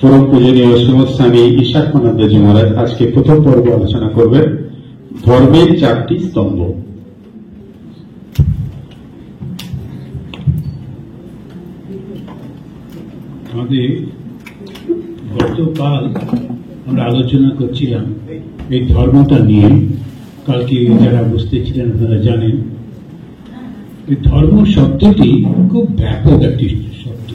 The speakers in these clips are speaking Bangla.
পরম পূজনীয় শ্রীমৎ স্বামী ঈশাখানন্দজি মহারাজ আজকে প্রথম পর্ব আলোচনা করবেন ধর্মের 4টি স্তম্ভ। আমাদের গতকাল আমরা আলোচনা করছিলাম এই ধর্মটা নিয়ে। কালকে যারা উপস্থিত ছিলেন আপনারা জানেন এই ধর্ম শব্দটি খুব ব্যাপক একটি শব্দ।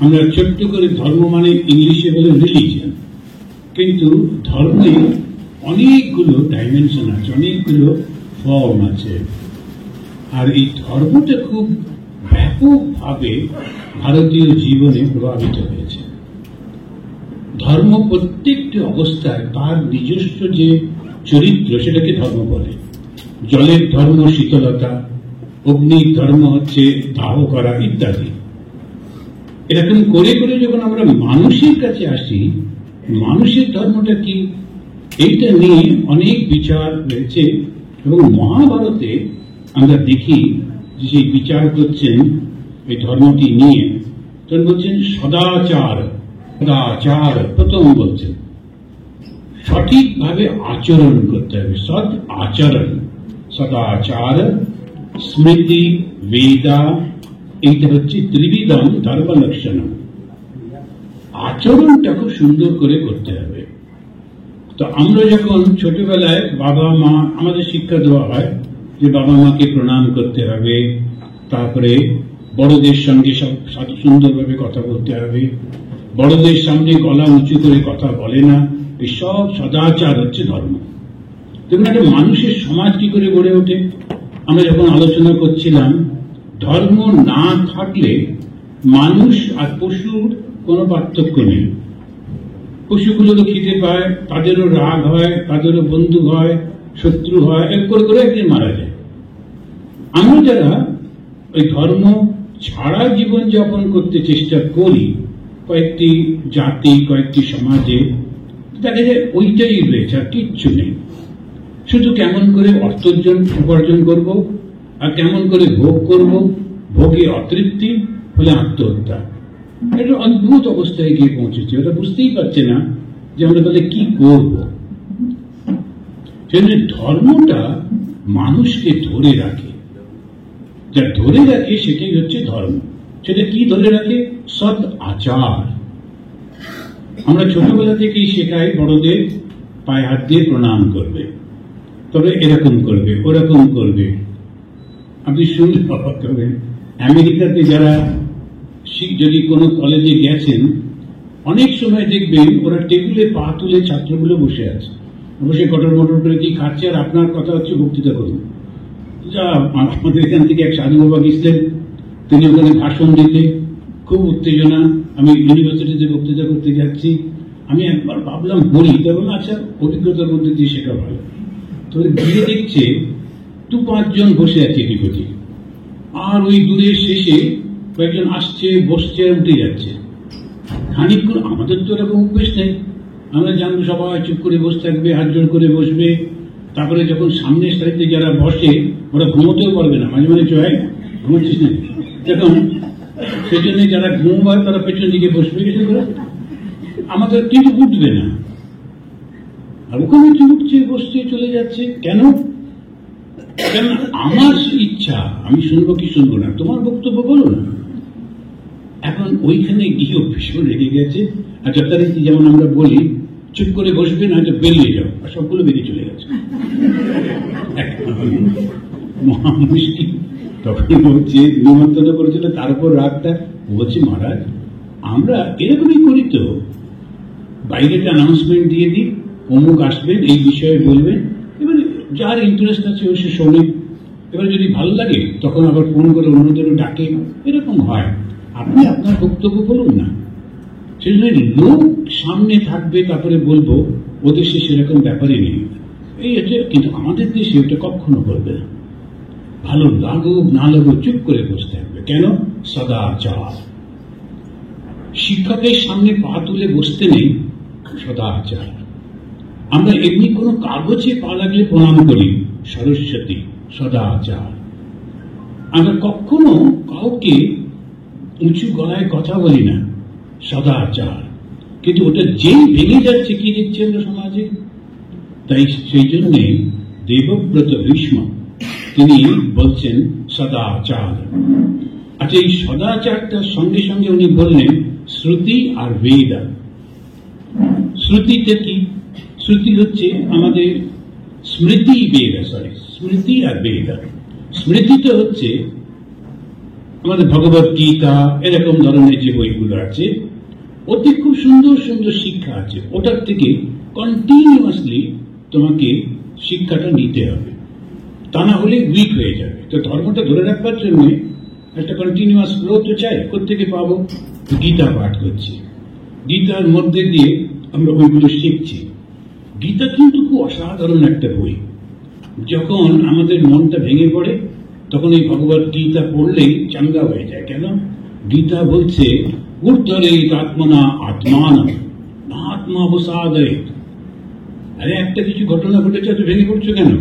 আমরা ছোট্ট করে ধর্ম মানে ইংলিশে বলে রিলিজিয়ন, কিন্তু ধর্মে অনেকগুলো ডাইমেনশন আছে, অনেকগুলো ফর্ম আছে। আর এই ধর্মটা খুব ব্যাপকভাবে ভারতীয় জীবনে প্রভাবিত হয়েছে। ধর্ম প্রত্যেকটি অবস্থায় তার নিজস্ব যে চরিত্র সেটাকে ধর্ম বলে। জলের ধর্ম শীতলতা, অগ্নির ধর্ম হচ্ছে দাহ করা ইত্যাদি। এরকম করে করে যখন আমরা মানুষের কাছে আসি, মানুষের ধর্মটা কি, এইটা নিয়ে অনেক বিচার রয়েছে। এবং মহাভারতে আমরা দেখি যে সেই বিচার করছেন এই ধর্মটি নিয়ে, তখন বলছেন সদাচার। সদাচার প্রথম বলছেন সঠিকভাবে আচরণ করতে হবে, সদ আচরণ। সদাচার, স্মৃতি, বেদা, এইটা হচ্ছে ত্রিবিধম ধর্ম লক্ষণ। আচরণটা খুব সুন্দর করে করতে হবে। তো আমরা যখন ছোটবেলায় বাবা মা আমাদের শিক্ষা দেওয়া হয় যে বাবা মাকে প্রণাম করতে হবে, তারপরে বড়দের সঙ্গে সব সুন্দরভাবে কথা বলতে হবে, বড়দের সামনে গলা উঁচু করে কথা বলে না, এই সব সদাচার হচ্ছে ধর্ম। দেখুন একটা মানুষের সমাজ কি করে গড়ে ওঠে। আমরা যখন আলোচনা করছিলাম ধর্ম না থাকলে মানুষ আর পশুর কোনো পার্থক্য নেই। পশুগুলো তো খিদে পায়, তাদেরও রাগ হয়, তাদেরও বন্ধু হয়, শত্রু হয়, এক করে করে একদিন মারা যায়। আমরা যারা ওই ধর্ম ছাড়া জীবন যাপন করতে চেষ্টা করি কয়েকটি জাতি, কয়েকটি সমাজে, দেখা যায় ওইটাই রয়েছে, আর কিচ্ছু নেই। শুধু কেমন করে অর্থ উপার্জন করব, আর কেমন করে ভোগ করব, ভোগে অতৃপ্তি হলে আত্মহত্যা। এটা অদ্ভুত অবস্থায় গিয়ে পৌঁছেছে। ওটা বুঝতেই পারছে না যে আমরা তাহলে কি করব। সেজন্য ধর্মটা মানুষকে ধরে রাখে, যা ধরে রাখে সেটাই হচ্ছে ধর্ম। সেটা কি ধরে রাখে? সৎ আচার। আমরা ছোটবেলা থেকেই শেখাই বড়দের পায়ে হাত দিয়ে প্রণাম করবে, তবে এরকম করবে, ওরকম করবে। আপনি শুনলে অবাক হবেন, আমেরিকাতে যারা যদি কোনো কলেজে গেছেন, অনেক সময় দেখবেন ওরা টেবিলে পা তুলে ছাত্রগুলো বসে আছে, বসে কটর মটর করে কি খাচ্ছে, আর আপনার কথা হচ্ছে বক্তৃতা করুন। যা আমাদের এখান থেকে এক সাধু বাবা গেছিলেন, তিনি ওখানে ভাষণ দিতে, খুব উত্তেজনা। আমি ইউনিভার্সিটিতে বক্তৃতা করতে যাচ্ছি, আমি একবার ভাবলাম বলি, তখন আচ্ছা অভিজ্ঞতার মধ্যে দিয়ে শেখা ভালো। তবে গিয়ে দেখছে 2-5 জন বসে আছে এদিকে, আর ওই দূরের শেষে কয়েকজন আসছে, বসছে, উঠে যাচ্ছে। খানিকক্ষণ, আমাদের তো এরকম অভ্যেস নেই, আমরা জানবো সবাই চুপ করে বসে থাকবে, হাত জোড় করে বসবে। তারপরে যখন সামনের সারিতে যারা বসে ওরা ঘুমোতেও পারবে না, মাঝে মাঝে চয় ঘুমোচ্ছিস না, যখন পেছনে যারা ঘুমোয় তারা পেছন দিকে বসবে, আমাদের কিন্তু উঠবে না। আর ওখানে উঠছে, বসছে, চলে যাচ্ছে। কেন? আমার ইচ্ছা, আমি শুনবো কি শুনবো না, তোমার বক্তব্য বলো না। এখন ওইখানে গিয়েও ভীষণ রেগে গেছে। আর যথারীতি যেমন আমরা বলি চুপ করে বসবে না, বেরিয়ে যাও, আর সবগুলো বেরিয়ে চলে গেছে। মহা মুশকিল। তখন হচ্ছে নিমন্ত্রণ করেছিল, তার উপর রাগটা বলছে, মহারাজ আমরা এরকমই করি তো, বাইরে একটা অ্যানাউন্সমেন্ট দিয়ে দিই, অমুক আসবেন, এই বিষয়ে বলবেন, এবারে যার ইন্টারেস্ট আছে ও সে শোনে। এবার যদি ভালো লাগে তখন আবার ফোন করে অন্যদেরও ডাকে, এরকম হয়। আপনি আপনার বক্তব্য বলুন না। সেজন্য লোক সামনে থাকবে, তারপরে বলবো, ও দেশে সেরকম ব্যাপারই নেই। এই হচ্ছে, কিন্তু আমাদের দেশে ওটা কখনো করবে না। ভালো লাগুক না লাগুক চুপ করে বসতে থাকবে। কেন? সদাচার। শিক্ষকের সামনে পা তুলে বসতে নেই, সদাচার। আমরা এমনি কোনো কাগজে পা লাগলে প্রণাম করি, সরস্বতী, সদাচার। আমরা কখনো কাউকে উঁচু গলায় কথা বলি না, সদাচার। কিন্তু ওটা যেই ভেঙে যাচ্ছে কি দেখছি আমরা সমাজে। তাই সেই জন্যে দেবব্রত ভীষ্ম তিনি বলছেন সদাচার। আচ্ছা, এই সদাচারটার সঙ্গে সঙ্গে উনি বললেন শ্রুতি আর বেদা। শ্রুতিটা কি? শ্রুতি হচ্ছে আমাদের স্মৃতি বেদা, স্মৃতি আর বেদা। স্মৃতিটা হচ্ছে আমাদের ভগবত গীতা, এরকম ধরনের যে বইগুলো আছে, ওতে খুব সুন্দর সুন্দর শিক্ষা আছে। ওটার থেকে কন্টিনিউয়াসলি তোমাকে শিক্ষাটা নিতে হবে, তা না হলে উইক হয়ে যাবে। তো ধর্মটা ধরে রাখবার জন্য একটা কন্টিনিউয়াস ফ্লো তো চাই। কোথেকে পাবো? গীতা পাঠ করছি, গীতার মধ্যে দিয়ে আমরা ওইগুলো শিখছি। গীতা কিন্তু খুব অসাধারণ একটা বই। যখন আমাদের মনটা ভেঙে পড়ে তখন এই ভগবত গীতা পড়লেই চাঙ্গা হয়ে যায়। কেন? গীতা বলছে ঊর্ধ্বরে আত্মনা আত্মান আত্মাবসাদে। আরে একটা কিছু ঘটনা ঘটেছে, তো ভেঙে পড়ছো কেন?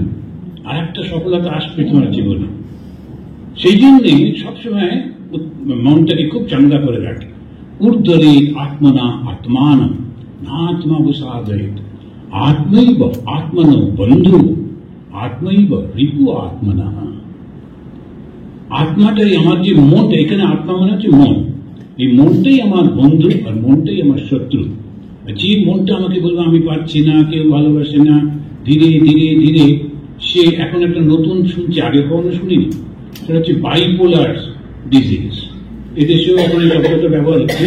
আর একটা সফলতা আসবে তোমার জীবনে। সেই জন্যে সবসময় মনটাকে খুব চাঙ্গা করে রাখে। ঊর্ধ্বরে আত্মনা আত্মান আত্মাবসাদে। আত্মৈব আত্মন বন্ধু আত্মৈব রিপু আত্মনা। আত্মাটাই আমার যে মনটা, এখানে আত্মা মানে হচ্ছে মন। এই মনটাই আমার বন্ধু আর মনটাই আমার শত্রু। যে মনটা আমাকে বলবে আমি পারছি না, কেউ ভালোবাসে না, ধীরে ধীরে ধীরে সে এখন একটা নতুন শুনছে, আগে কখনো শুনিনি, সেটা হচ্ছে বাইপোলার ডিজিজ। এদেশেও এখন এই শব্দটা ব্যবহার হচ্ছে।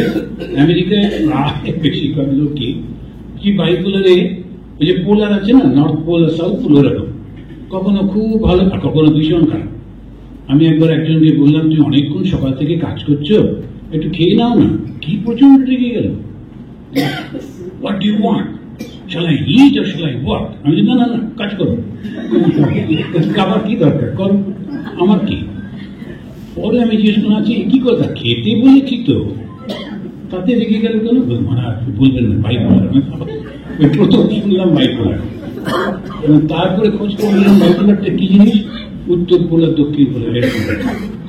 আমেরিকায় প্রায় বেশিরভাগ লোকই কি বাইপোলারে, ওই যে পোলার আছে না, নর্থ পোল আর সাউথ পোল, ওরকম কখনো খুব ভালো আর কখনো ভীষণ খারাপ। আমি একবার একজনকে বললাম, তুমি অনেকক্ষণ সকাল থেকে কাজ করছো, একটু খেয়ে নাও না। কি প্রচন্ড রেগে গেল। What do you want? Shall I eat or shall I work? আমি না না না, কাজ করো। খাবার কি দরকার, করো, আমার কি। পরে আমি জিজ্ঞেস করলাম, আছি কি কথা, খেতে বলেছি তো, তাতে রেগে গেল কেন? মানে বলবেন না বাইপোলার। ওই প্রথম শুনলাম বাইপোলার, তারপরে খোঁজ করে নিলাম বাইপোলারটা কি জিনিস। উত্তর পোল আর দক্ষিণ পোল,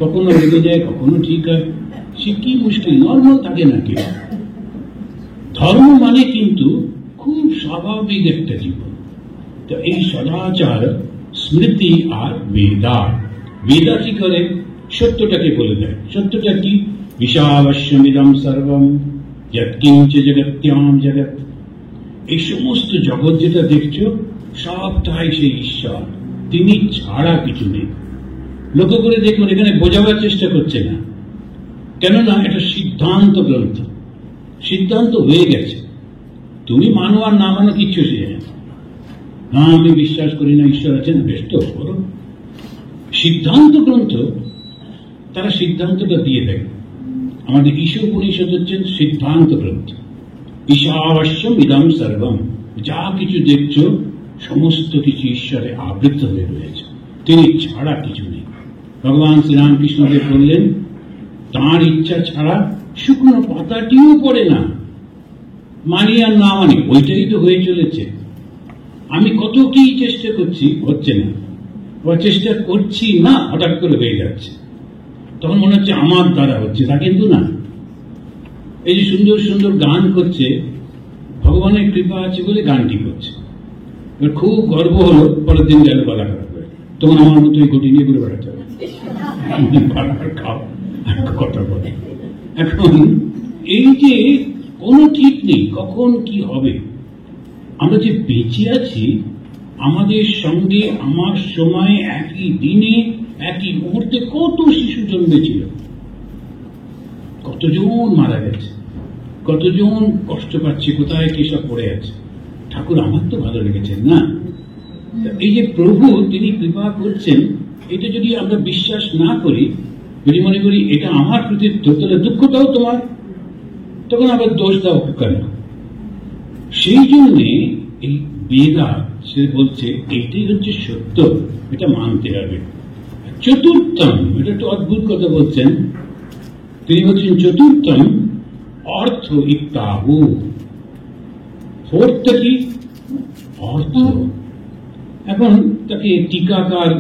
কখনো রেগে যায়, কখনো ঠিক হয়। সে কি মুশকিল, নর্মাল থাকে না কেউ। ধর্ম মানে কিন্তু খুব স্বাভাবিক একটা জীবন। তো এই সদাচার, স্মৃতি আর বেদা। বেদা কি করে? সত্যটাকে বলে দেয়। সত্যটা কি? ঈশাবস্যমিদং সর্বম যৎকিঞ্চ জগত্যাম জগৎ। এই সমস্ত জগৎ যেটা দেখছো সবটাই সেই ঈশ্বর, তিনি ছাড়া কিছু নেই। লক্ষ্য করে দেখুন, এখানে বোঝাবার চেষ্টা করছে না, কেননা এটা সিদ্ধান্ত গ্রন্থ। সিদ্ধান্ত হয়ে গেছে, তুমি মানো আর না মানো কিচ্ছু সে যায় না। আমি বিশ্বাস করি না ঈশ্বর আছেন, বেশ তো করো। সিদ্ধান্ত গ্রন্থ, তারা সিদ্ধান্তটা দিয়ে দেয়। আমাদের ঈশ্বর উপনিষদ হচ্ছেন সিদ্ধান্ত গ্রন্থ। ঈশাবস্যম ইদং সর্বম, যা কিছু দেখছো সমস্ত কিছু ঈশ্বরে আবৃত হয়ে রয়েছে, তিনি ছাড়া কিছু নেই। ভগবান শ্রীরামকৃষ্ণদেব বললেন, তাঁর ইচ্ছা ছাড়া শুকনো পাতাটিও পড়ে না। মানি আর না মানি, ওইটাই তো হয়ে চলেছে। আমি কত কি চেষ্টা করছি, হচ্ছে না, বা চেষ্টা করছি না, হঠাৎ করে হয়ে যাচ্ছে। তখন মনে হচ্ছে আমার দ্বারা হচ্ছে, তা কিন্তু না। এই যে সুন্দর সুন্দর গান করছে, ভগবানের কৃপা আছে বলে গানটি করছে। এবার খুব গর্ব হলো, পরের দিন গেল গলা খারাপ করে, তখন আমার মতো এই ঘটি নিয়ে ঘুরে বেড়াতে হবে, খাও কথা বলে। এখন এই যে কোনো ঠিক নেই কখন কি হবে। আমরা যে বেঁচে আছি, আমাদের সঙ্গে আমার সময় একই দিনে একই মুহূর্তে কত শিশু জন্মেছিল, কতজন মারা গেছে, কতজন কষ্ট পাচ্ছে, কোথায় কি সব পড়ে আছে। ঠাকুর আমার তো ভালো লেগেছেন না। এই যে প্রভু তিনি কৃপা করছেন, এটা যদি আমরা বিশ্বাস না করি, যদি মনে করি এটা আমার কৃতিত্ব, তাহলে দুঃখটাও তোমার, তখন আবার দোষ দাও কেন? সেই জন্যে এই বেদা সে বলছে এইটাই হচ্ছে সত্য, এটা মানতে হবে। চতুর্থম, এটা একটু অদ্ভুত কথা বলছেন তিনি, বলছেন চতুর্থম অর্থ ইত্যাহু। ফোর্থটা কি? অর্থ। এখন তাকে টিকাকার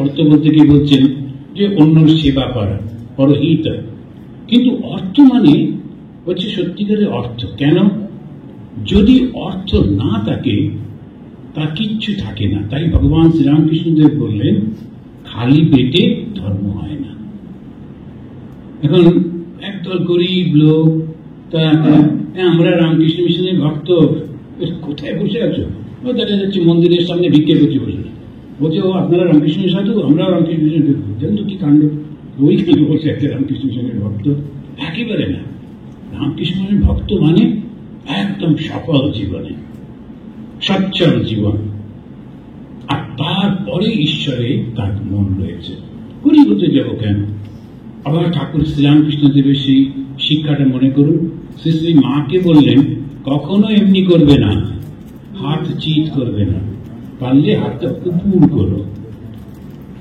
অর্থ বলতে কি বলছেন যে অন্য সেবা করা, পরহিত। কিন্তু অর্থ মানে হচ্ছে সত্যিকারের অর্থ। কেন? যদি অর্থ না থাকে তা কিচ্ছু থাকে না। তাই ভগবান শ্রীরামকৃষ্ণদেব বললেন, খালি পেটে ধর্ম হয় না। এখন একদল গরিব লোক, তা আমরা রামকৃষ্ণ মিশনের ভক্ত, কোথায় বসে আছো? দেখা যাচ্ছে মন্দিরের সামনে ভিক্ষে করছে বসে, বলছে ও আপনারা রামকৃষ্ণ সাধু, আমরাও রামকৃষ্ণ মিশনের ভক্ত। জানেন তো কি কাণ্ড, ওইখানে বলছে একটা রামকৃষ্ণ মিশনের ভক্ত। একেবারে না, রামকৃষ্ণ মিশনের ভক্ত মানে একদম সফল জীবনে, সচ্ছল জীবন, আর তারপরে ঈশ্বরে তার মন রয়েছে। গরিব হতে যাবো কেন? আবার ঠাকুর শ্রীরামকৃষ্ণদেবের সেই শিক্ষাটা মনে করুন। শ্রী শ্রী মাকে বললেন, কখনো এমনি করবে না, হাত চিৎ করবে না, পারলে হাতটা উপুর করো।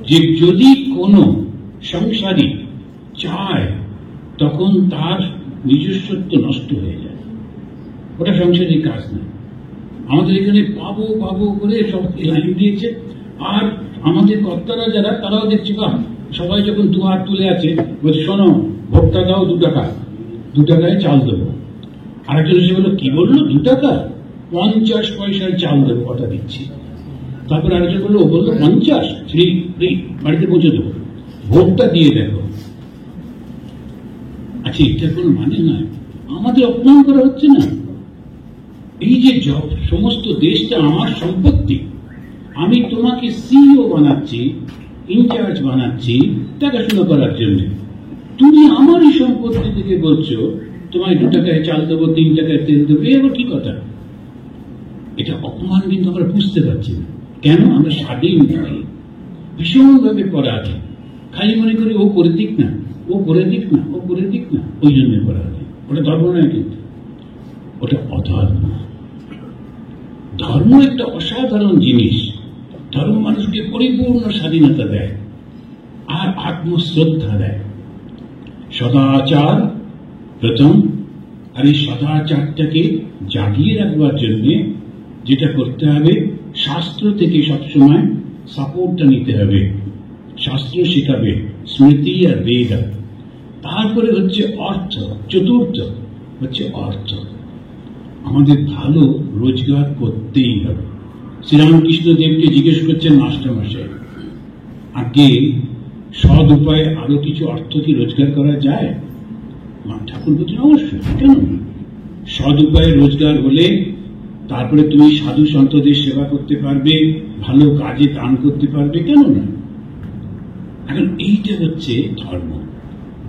যে যদি কোনো সংসারী চায় তখন তার নিজস্বত্ব নষ্ট হয়ে যায়, ওটা সংসারের কাজ না। আমাদের এখানে পাবো পাবো করে সব লাইন দিয়েছে, আর আমাদের কর্তারা যারা, তারাও দেখছি বা সবাই যখন দু হাত তুলে আছে, বলছে শোনো ভোক্তা দাও 2 টাকা, 2 টাকায় চাল দেবো। আরেকজন এসে বললো, কি বললো 2 টাকা? 50 পয়সার চাল দেবো, কথা দিচ্ছি। তারপর আরেকজন বললো, ও বললো 50, ফ্রি ফ্রি, বাড়িতে পৌঁছে দেবো, ভোটটা দিয়ে দেখো। আচ্ছা, এটা কোনো মানে নয়, আমাদের অপমান করা হচ্ছে না? এই যে সমস্ত দেশটা আমার সম্পত্তি, আমি তোমাকে সিইও বানাচ্ছি, ইনচার্জ বানাচ্ছি দেখাশোনা করার জন্য, তুমি আমারই সম্পত্তি থেকে বলছো তোমায় 2 টাকায় চাল দেবো, 3 টাকায় তেল দেবো, এই আবার কি কথা? এটা অপমান, কিন্তু আমরা বুঝতে পারছি না কেন। আমরা স্বাধীন নই, ভীষণভাবে পরাধী, খালি মনে করি ও করে দিক না, ও করে দিক না, ও করে দিক না, ওই জন্য পরাধী। ওটা ধর্ম নয়, কিন্তু ওটা অধর্ম। ধর্ম একটা অসাধারণ জিনিস। ধর্ম মানুষকে পরিপূর্ণ স্বাধীনতা দেয় আর আত্মশ্রদ্ধা দেয়। সদাচার প্রথম, আর এই সদাচারটাকে জাগিয়ে রাখবার জন্য যেটা করতে হবে, শাস্ত্র থেকে সবসময় সাপোর্টটা নিতে হবে। শাস্ত্র শেখাবে, স্মৃতি আর বেদ। তারপরে হচ্ছে অর্থ, চতুর্থ হচ্ছে অর্থ। আমাদের ভালো রোজগার করতেই হবে। শ্রীরামকৃষ্ণ দেবকে জিজ্ঞেস করছেন মাস্টারমশাই, আগে সৎ উপায়ে আরো কিছু অর্থ কি রোজগার করা যায়? ঠাকুর বলছেন, অবশ্যই, কেন না? সৎ উপায়ে রোজগার হলে তারপরে তুমি সাধু সন্তদের সেবা করতে পারবে, ভালো কাজে দান করতে পারবে, কেন না? এখন এইটা হচ্ছে ধর্ম।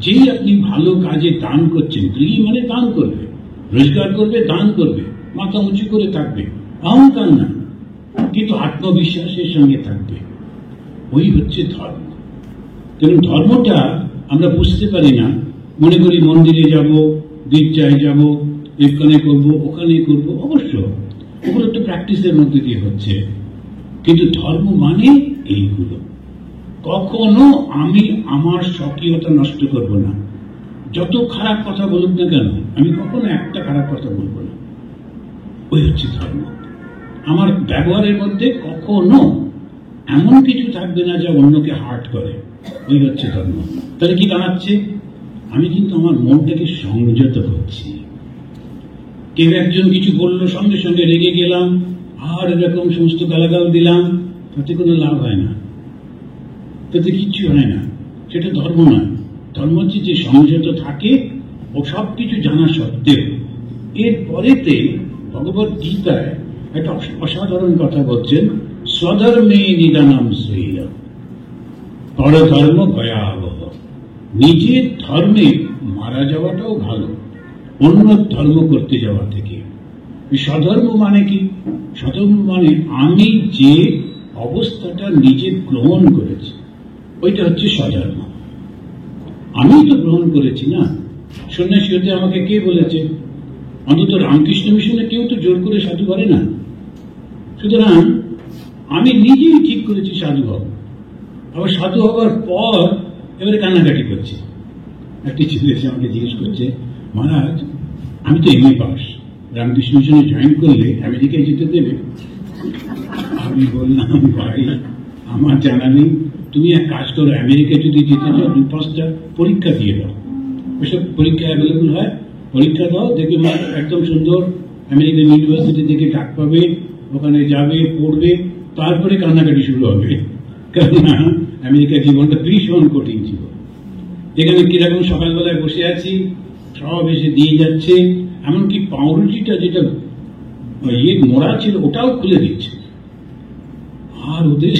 যেই আপনি ভালো কাজে দান করছেন, গৃহী মানে দান করবে, রোজগার করবে, দান করবে, মাথা উঁচু করে থাকবে, অহংকার না, কিন্তু আত্মবিশ্বাসের সঙ্গে থাকবে, ওই হচ্ছে ধর্ম। কারণ ধর্মটা আমরা বুঝতে পারি না, মনে করি মন্দিরে যাব, গির্জায় যাব, এখানে করবো, ওখানে করবো। অবশ্য ওগুলো একটু প্র্যাকটিসের মধ্যে দিয়ে হচ্ছে, কিন্তু ধর্ম মানে এইগুলো। কখনো আমি আমার স্বকীয়তা নষ্ট করব না। যত খারাপ কথা বলুক না কেন, আমি কখনো একটা খারাপ কথা বলবো না, ওই হচ্ছে ধর্ম। আমার ব্যবহারের মধ্যে কখনো এমন কিছু থাকবে না যা অন্যকে হার্ট করে, ওই হচ্ছে ধর্ম। তাহলে কি দাঁড়াচ্ছে? আমি কিন্তু আমার মনটাকে সংযত করছি। কেউ একজন কিছু বললো, সঙ্গে সঙ্গে রেগে গেলাম, আর এরকম সমস্ত গালাগাল দিলাম, তাতে কোনো লাভ হয় না, তাতে কিচ্ছু হয় না। সেটা ধর্ম নয়। ধর্ম হচ্ছে যে সংযত থাকে ও সবকিছু জানা সত্ত্বেও। এরপরেতে ভগবত গীতায় একটা অসাধারণ কথা বলছেন, স্বধর্মে নিদানম শ্রেয় পরধর্ম ভয়াবহ। নিজের ধর্মে মারা যাওয়াটাও ভালো অন্য ধর্ম করতে যাওয়া থেকে। স্বধর্ম মানে কি? স্বধর্ম মানে আমি যে অবস্থাটা নিজে গ্রহণ করেছি, ওইটা হচ্ছে স্বধর্ম। আমি তো গ্রহণ করেছি না। সন্ন্যাসী হতে আমাকে কে বলেছে? অন্তত রামকৃষ্ণ মিশনে কেউ তো জোর করে সাধু করে না। সুতরাং আমি নিজেই ঠিক করেছি সাধু হব। আবার সাধু হবার পর এবারে কান্নাকাটি করছে। একটি ছেলে এসে আমাকে জিজ্ঞেস করছে, মহারাজ আমি তো এমএ পাস, রামকৃষ্ণ মিশনে জয়েন করলে আমেরিকায় যেতে দেবে? আমি বললাম, ভাই আমার জানা নেই, তুমি এক কাজ করো, আমেরিকায় যদি যেতে চাও 2-5টা পরীক্ষা দিয়ে দাও। ওইসব পরীক্ষা অ্যাভেলেবল হয়, পরীক্ষা দাও, দেখবে একদম সুন্দর আমেরিকান ইউনিভার্সিটি থেকে ডাক পাবে, ওখানে যাবে, পড়বে, তারপরে কান্নাকাটি শুরু হবে, কেননা আমেরিকার জীবনটা ভীষণ কঠিন ছিল। এখানে কিরকম সকালবেলায় বসে আছি, সব এসে দিয়ে যাচ্ছে, এমনকি পাউরুটিটা যেটা মোড়া ছিল ওটাও খুলে দিচ্ছে। আর ওদের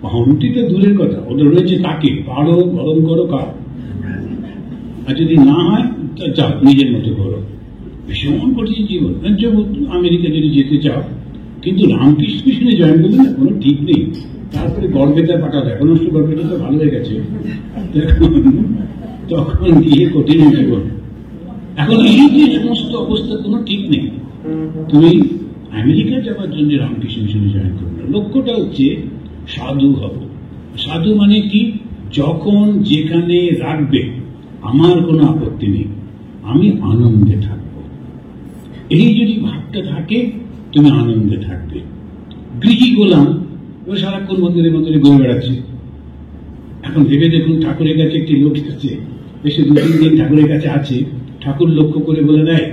পাউরুটি তো দূরের কথা, ওদের রয়েছে তাকে পারো, গরম করো, খাও, আর যদি না হয় যাও নিজের মতো করো। ভীষণ কঠিন জীবন। আমেরিকা যদি যেতে চাও, কিন্তু রামকৃষ্ণ মিশনে জয়েন করবে না, কোনো ঠিক নেই। তারপরে গড়বেতার পাঠাতে, এখন অবশ্য গড়বেতা তো ভালো হয়ে গেছে, তখন গিয়ে কঠিন জীবন। এখন এই যে সমস্ত অবস্থা কোনো ঠিক নেই। তুমি আমেরিকা যাওয়ার জন্য রামকৃষ্ণ মিশনে জয়েন করবে না, লক্ষ্যটা হচ্ছে সাধু হব। সাধু মানে কি? যখন যেখানে রাখবে আমার কোনো আপত্তি নেই, আমি আনন্দে থাকব। এই যদি ভাবটা থাকে, তুমি আনন্দে থাকবে। গৃহী গোলাম, ও সারাক্ষণ মন্দিরে মন্দিরে ঘুরে বেড়াচ্ছে। এখন ভেবে দেখুন, ঠাকুরের কাছে একটি লোক এসেছে, এসে 2-3 দিন ঠাকুরের কাছে আছে, ঠাকুর লক্ষ্য করে বলে দেয়,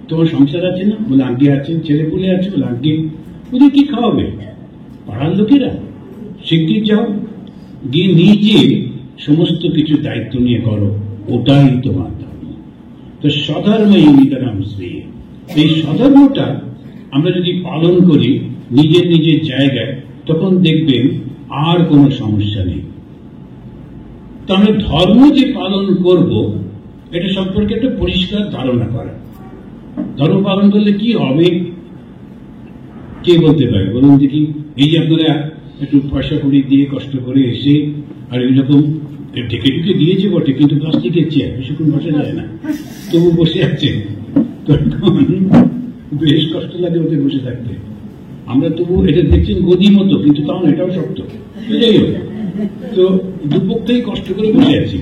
তোমার সংসার আছে না? বলে আগে আছে। ছেলে পুলে আছে? বলে আগে। ওদের কি খাওয়াবে? পাড়ার লোকেরা। শিগগির যাও, গিয়ে নিজে সমস্ত কিছু দায়িত্ব নিয়ে করো, ওটাই তোমার ধর্ম। তো স্বধর্মই নিতরাম শ্রেয়। এই স্বধর্মটা আমরা যদি পালন করি নিজের নিজের জায়গায়, তখন দেখবেন আর কোনো সমস্যা নেই। তো আমরা ধর্ম যে পালন করব, এটা সম্পর্কে একটা পরিষ্কার ধারণা করা। ধর্ম পালন করলে কি হবে কে বলতে পারে? বলুন দেখি। এই যে আপনারা একটু পয়সা কড়ি দিয়ে কষ্ট করে এসে, আর এইরকম ঢেকে ঢুকে দিয়েছে বটে, কিন্তু প্লাস্টিকের চেয়ার, বেশিক্ষণ বসা যায় না, তবু বসে আছে, তখন বেশ কষ্ট লাগে ওদের বসে থাকতে। আমরা তবু এটা দেখছেন গদি মতো, কিন্তু তাও না, এটাও শক্ত। যাই হোক, তো দুপক্ষেই কষ্ট করে বসে আছি।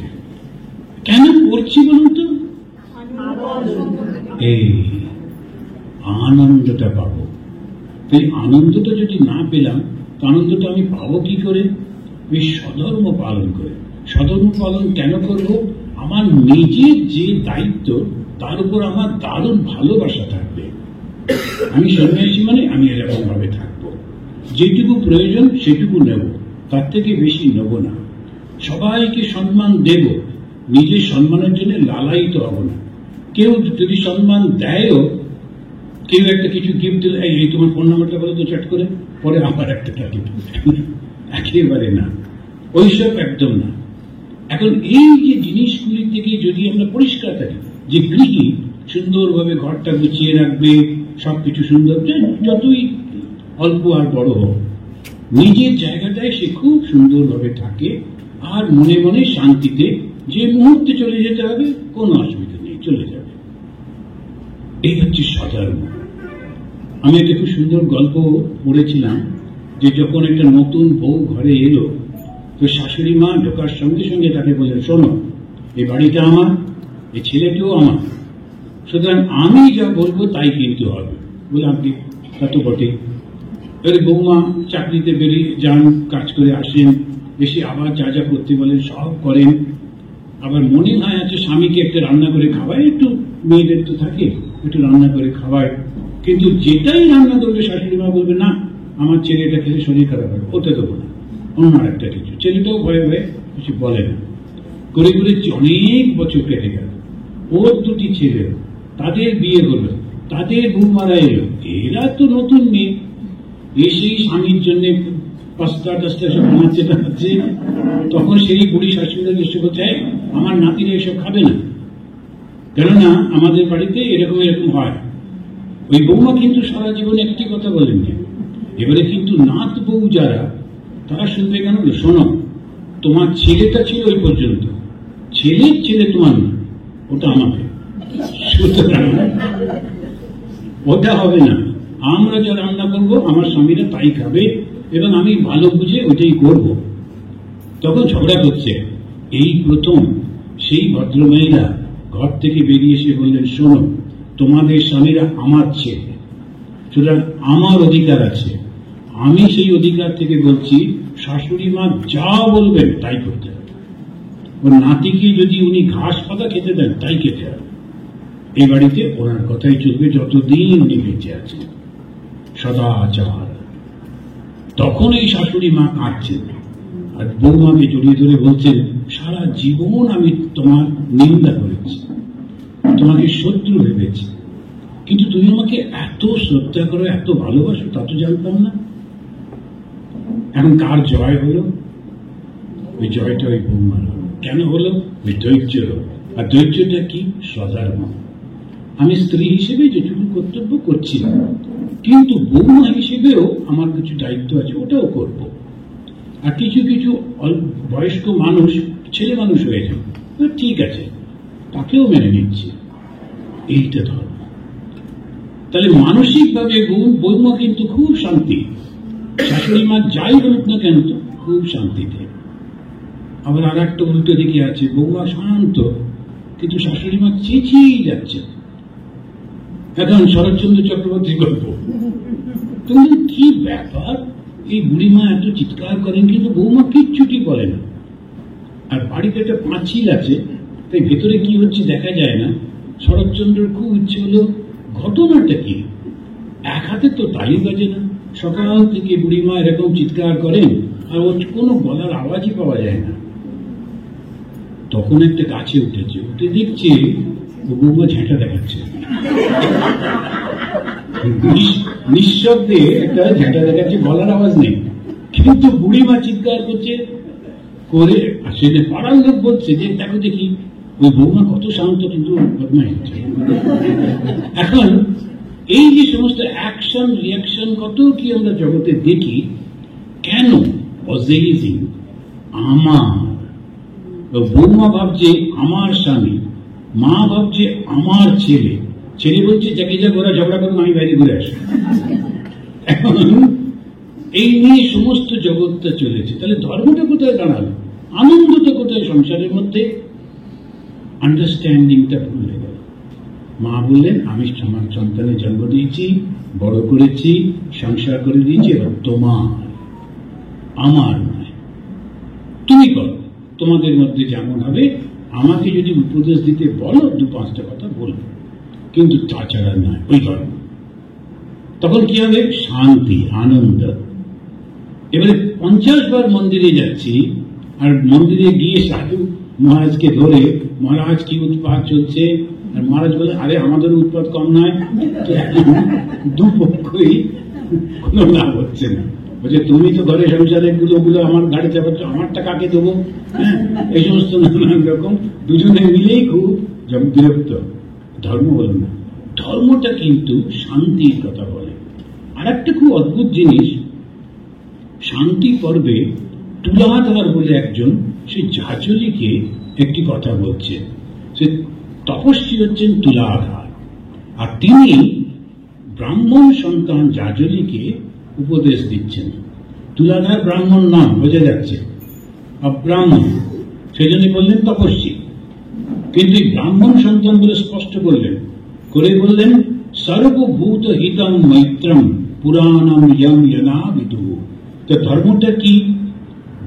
কেন করছি বলুন তো? এই আনন্দটা পাবো। এই আনন্দটা যদি না পেলাম, তো আনন্দটা আমি পাবো কি করে? এই স্বধর্ম পালন করে। স্বধর্ম পালন কেন করব? আমার নিজের যে দায়িত্ব, তার উপর আমার দারুণ ভালোবাসা থাকবে। আমি সন্ন্যাসী মানে আমি এরকম ভাবে থাকবো, যেটুকু প্রয়োজন সেটুকু নেব, তার থেকে বেশি নেব না। সবাইকে সম্মান দেব, নিজের সম্মানের জন্য লালায়িত হব না। কেউ যদি সম্মান দেয়ও, কেউ একটা কিছু গিফট দিলে, এই তোমার ফোন নাম্বারটা বলো তো চ্যাট করে, পরে আমার একটা টার্গেট, একেবারে না, ওইসব একদম না। এখন এই যে জিনিসগুলি থেকে যদি আমরা পরিষ্কার থাকি, যে গৃহী সুন্দরভাবে ঘরটা গুছিয়ে রাখবে, সবকিছু সুন্দর, যতই অল্প আর বড় হোক, নিজের জায়গাটায় সে খুব সুন্দরভাবে থাকে, আর মনে মনে শান্তিতে যে মুহূর্তে চলে যেতে হবে কোনো অসুবিধা নেই, চলে যাবে। এই হচ্ছে স্বধর্ম। আমি একটা খুব সুন্দর গল্প পড়েছিলাম, যে যখন একটা নতুন বউ ঘরে এলো, তো শাশুড়ি মা ঢোকার সঙ্গে সঙ্গে তাকে বললেন, শোনো, এই বাড়িটা আমার, এই ছেলেটিও আমার, সুতরাং আমি যা বলবো তাই কিন্তু হবে। বলে আপনি তা তো বটে। এবারে বৌমা চাকরিতে বেরিয়ে যান, কাজ করে আসেন, এসে আবার যা যা করতে বলেন সব করেন। আবার মনে হয় আছে স্বামীকে একটা রান্না করে খাওয়ায়, একটু মেয়েদের তো থাকে, একটু রান্না করে খাওয়ায়, কিন্তু যেটাই রান্না করবে শাশুড়ি মা বলবে, না আমার ছেলেটা খেলে শরীর খারাপ হবে, ওতে দেবো না, অন্য একটা কিছু। ছেলেটাও ভয়ে ভয়ে কিছু বলে না। করে করে অনেক বছর কেটে গেল। ওর 2টি ছেলে, তাদের বিয়ে হলো, তাদের বউ মারা এলো, এরা তো নতুন মেয়ে, এসেই স্বামীর জন্য পাস্তা টাস্তা সব বানাচ্ছে টানাচ্ছে। তখন সেই বুড়ি শাশুড়ি এসে বলছে, আমার নাতিরা এসব খাবে না, কেননা আমাদের বাড়িতে এরকম এরকম হয়। ওই বৌমা কিন্তু সারা জীবনে একটি কথা বলেননি। এবারে কিন্তু নাত বউ যারা, তারা শুনবে কেন? শোনো, তোমার ছেলেটা ছিল ওই পর্যন্ত, ছেলের ছেলে তোমার না, ওটা আমাকে, সুতরাং ওটা হবে না। আমরা যা রান্না করবো আমার স্বামীরা তাই খাবে, এবং আমি ভালো বুঝে ওটাই করব। তখন ঝগড়া করছে। এই প্রথম সেই ভদ্রমেয়েরা ঘর থেকে বেরিয়ে এসে বললেন, শোনো, তোমাদের স্বামীরা আমার ছেলে, সুতরাং আমার অধিকার আছে। আমি সেই অধিকার থেকে বলছি, শাশুড়ি মা যা বলবেন তাই করতে হবে। ওর নাতিকে যদি উনি ঘাস পাতা খেতে দেন, তাই খেতে হবে। এই বাড়িতে ওনার কথাই চলবে যতদিন উনি বেঁচে আছেন, সদাচার। তখন এই শাশুড়ি মা কাঁদছেন আর বৌমাকে জড়িয়ে ধরে বলছেন, সারা জীবন আমি তোমার নিন্দা করেছি, তোমাকে শত্রু ভেবেছি, কিন্তু তুমি আমাকে এত শ্রদ্ধা করো, এত ভালোবাসো, তা তো জানতাম না। এখন কার জয় হলো? ওই জয়টা ওই বৌমার হলো। কেন হলো? ওই ধৈর্য। আর ধৈর্যটা কি? সধর্ম। আমি স্ত্রী হিসেবে যেটুকু কর্তব্য করছি, কিন্তু বৌমা হিসেবেও আমার কিছু দায়িত্ব আছে, ওটাও করব। আর কিছু কিছু বয়স্ক মানুষ ছেলে মানুষ হয়ে যাবে, ঠিক আছে, তাকেও মেনে নিচ্ছি। এইটা ধর্ম। তাহলে মানসিকভাবে বৌমা কিন্তু খুব শান্তি, শাশুড়ি মা যাই বলুক না কেন খুব শান্তিতে। আবার আর একটা উল্টো দিকে আছে, বৌমা শান্ত কিন্তু শাশুড়ি মা চেঁচিয়ে যাচ্ছে। এখন শরৎচন্দ্র চক্রবর্তীর গল্প, তুমি কি ব্যাপার, এই বুড়িমা এত চিৎকার করেন কিন্তু বৌমা কিচ্ছুটি বলে না। আর বাড়িতে একটা পাঁচিল আছে, তাই ভেতরে কি হচ্ছে দেখা যায় না। শরৎচন্দ্রের খুব ইচ্ছে হলো ঘটনাটা কি। এক হাতে তো তালি বাজে না, সকাল থেকে বুড়িমা এরকম চিৎকার করেন আর ওর কোনো গলার আওয়াজই পাওয়া যায় না। তখন একটা গাছে উঠেছে, উঠে দেখছে ও বৌমা ঝেঁটা দেখাচ্ছে, নিঃশব্দে একটা ঝেঁটা দেখাচ্ছে, গলার আওয়াজ নেই, কিন্তু বুড়িমা চিৎকার করছে করে। আসলে পাড়ার লোক বলছে যে দেখো দেখি ওই বৌমা কত শান্ত, কিন্তু বদমাই হচ্ছে। এখন এই যে সমস্ত অ্যাকশন রিয়াকশন কত কি আমরা জগতে দেখি, কেন? পজেসিং, আমার। বৌমা ভাবছে আমার স্বামী, মা ভাবছে আমার ছেলে, ছেলে বলছে যাকে যা ঘোরা ঝগড়া করুন, আমি বাইরে ঘুরে আসি। এখন এই নিয়ে সমস্ত জগৎটা চলেছে। তাহলে ধর্মটা কোথায় দাঁড়ালো? আনন্দটা কোথায় সংসারের মধ্যে? আন্ডারস্ট্যান্ডিংটা ভুলে গেল। মা বললেন, আমি আমার সন্তানের জন্ম দিয়েছি, বড় করেছি, সংসার করে দিয়েছি, এবার তোমার, আমার নয়, তুমি করো, তোমাদের মধ্যে যেমন হবে। আমাকে যদি উপদেশ দিতে বলো, 2-5টা কথা বলবো, কিন্তু তাছাড়া নয়। ওই ধর্ম। তখন কি হবে? শান্তি, আনন্দ। এবারে 50 বার মন্দিরে যাচ্ছি, আর মন্দিরে গিয়ে সাধু মহারাজকে ধরে, মহারাজ কি উৎপাত চলছে, আর মহারাজ বলে, আরে আমাদের উৎপাত কম নয়। দুপক্ষই কোনো লাভ হচ্ছে না। বলছে, তুমি তো ঘরে সংসারের গুলো আমার ঘাড়ে চাপাচ্ছ, আমারটা কাকে দেবো? হ্যাঁ, এই সমস্ত নানান রকম দুজনে মিলেই খুব বিরক্ত। ধর্ম হল না। ধর্মটা কিন্তু শান্তির কথা বলে। আর একটা খুব অদ্ভুত জিনিস, শান্তি পর্বে তুলাধর বলে একজন, সে জাজলিকে একটি কথা বলছে। সে তপস্বী হচ্ছেন তুলাধর, আর তিনি ব্রাহ্মণ সন্তান জাজলিকে উপদেশ দিচ্ছেন। তুলাধর ব্রাহ্মণ নাম বোঝা যাচ্ছে, অব্রাহ্মণ, সেই জন্য বললেন তপস্বী। কিন্তু ব্রাহ্মণ সন্তান বলে স্পষ্ট করলেন, করে বললেন, সর্বভূত হিতম মৈত্রম পুরাণম ইয়ম ইয়না বিদুঃ। তো ধর্মটা কি?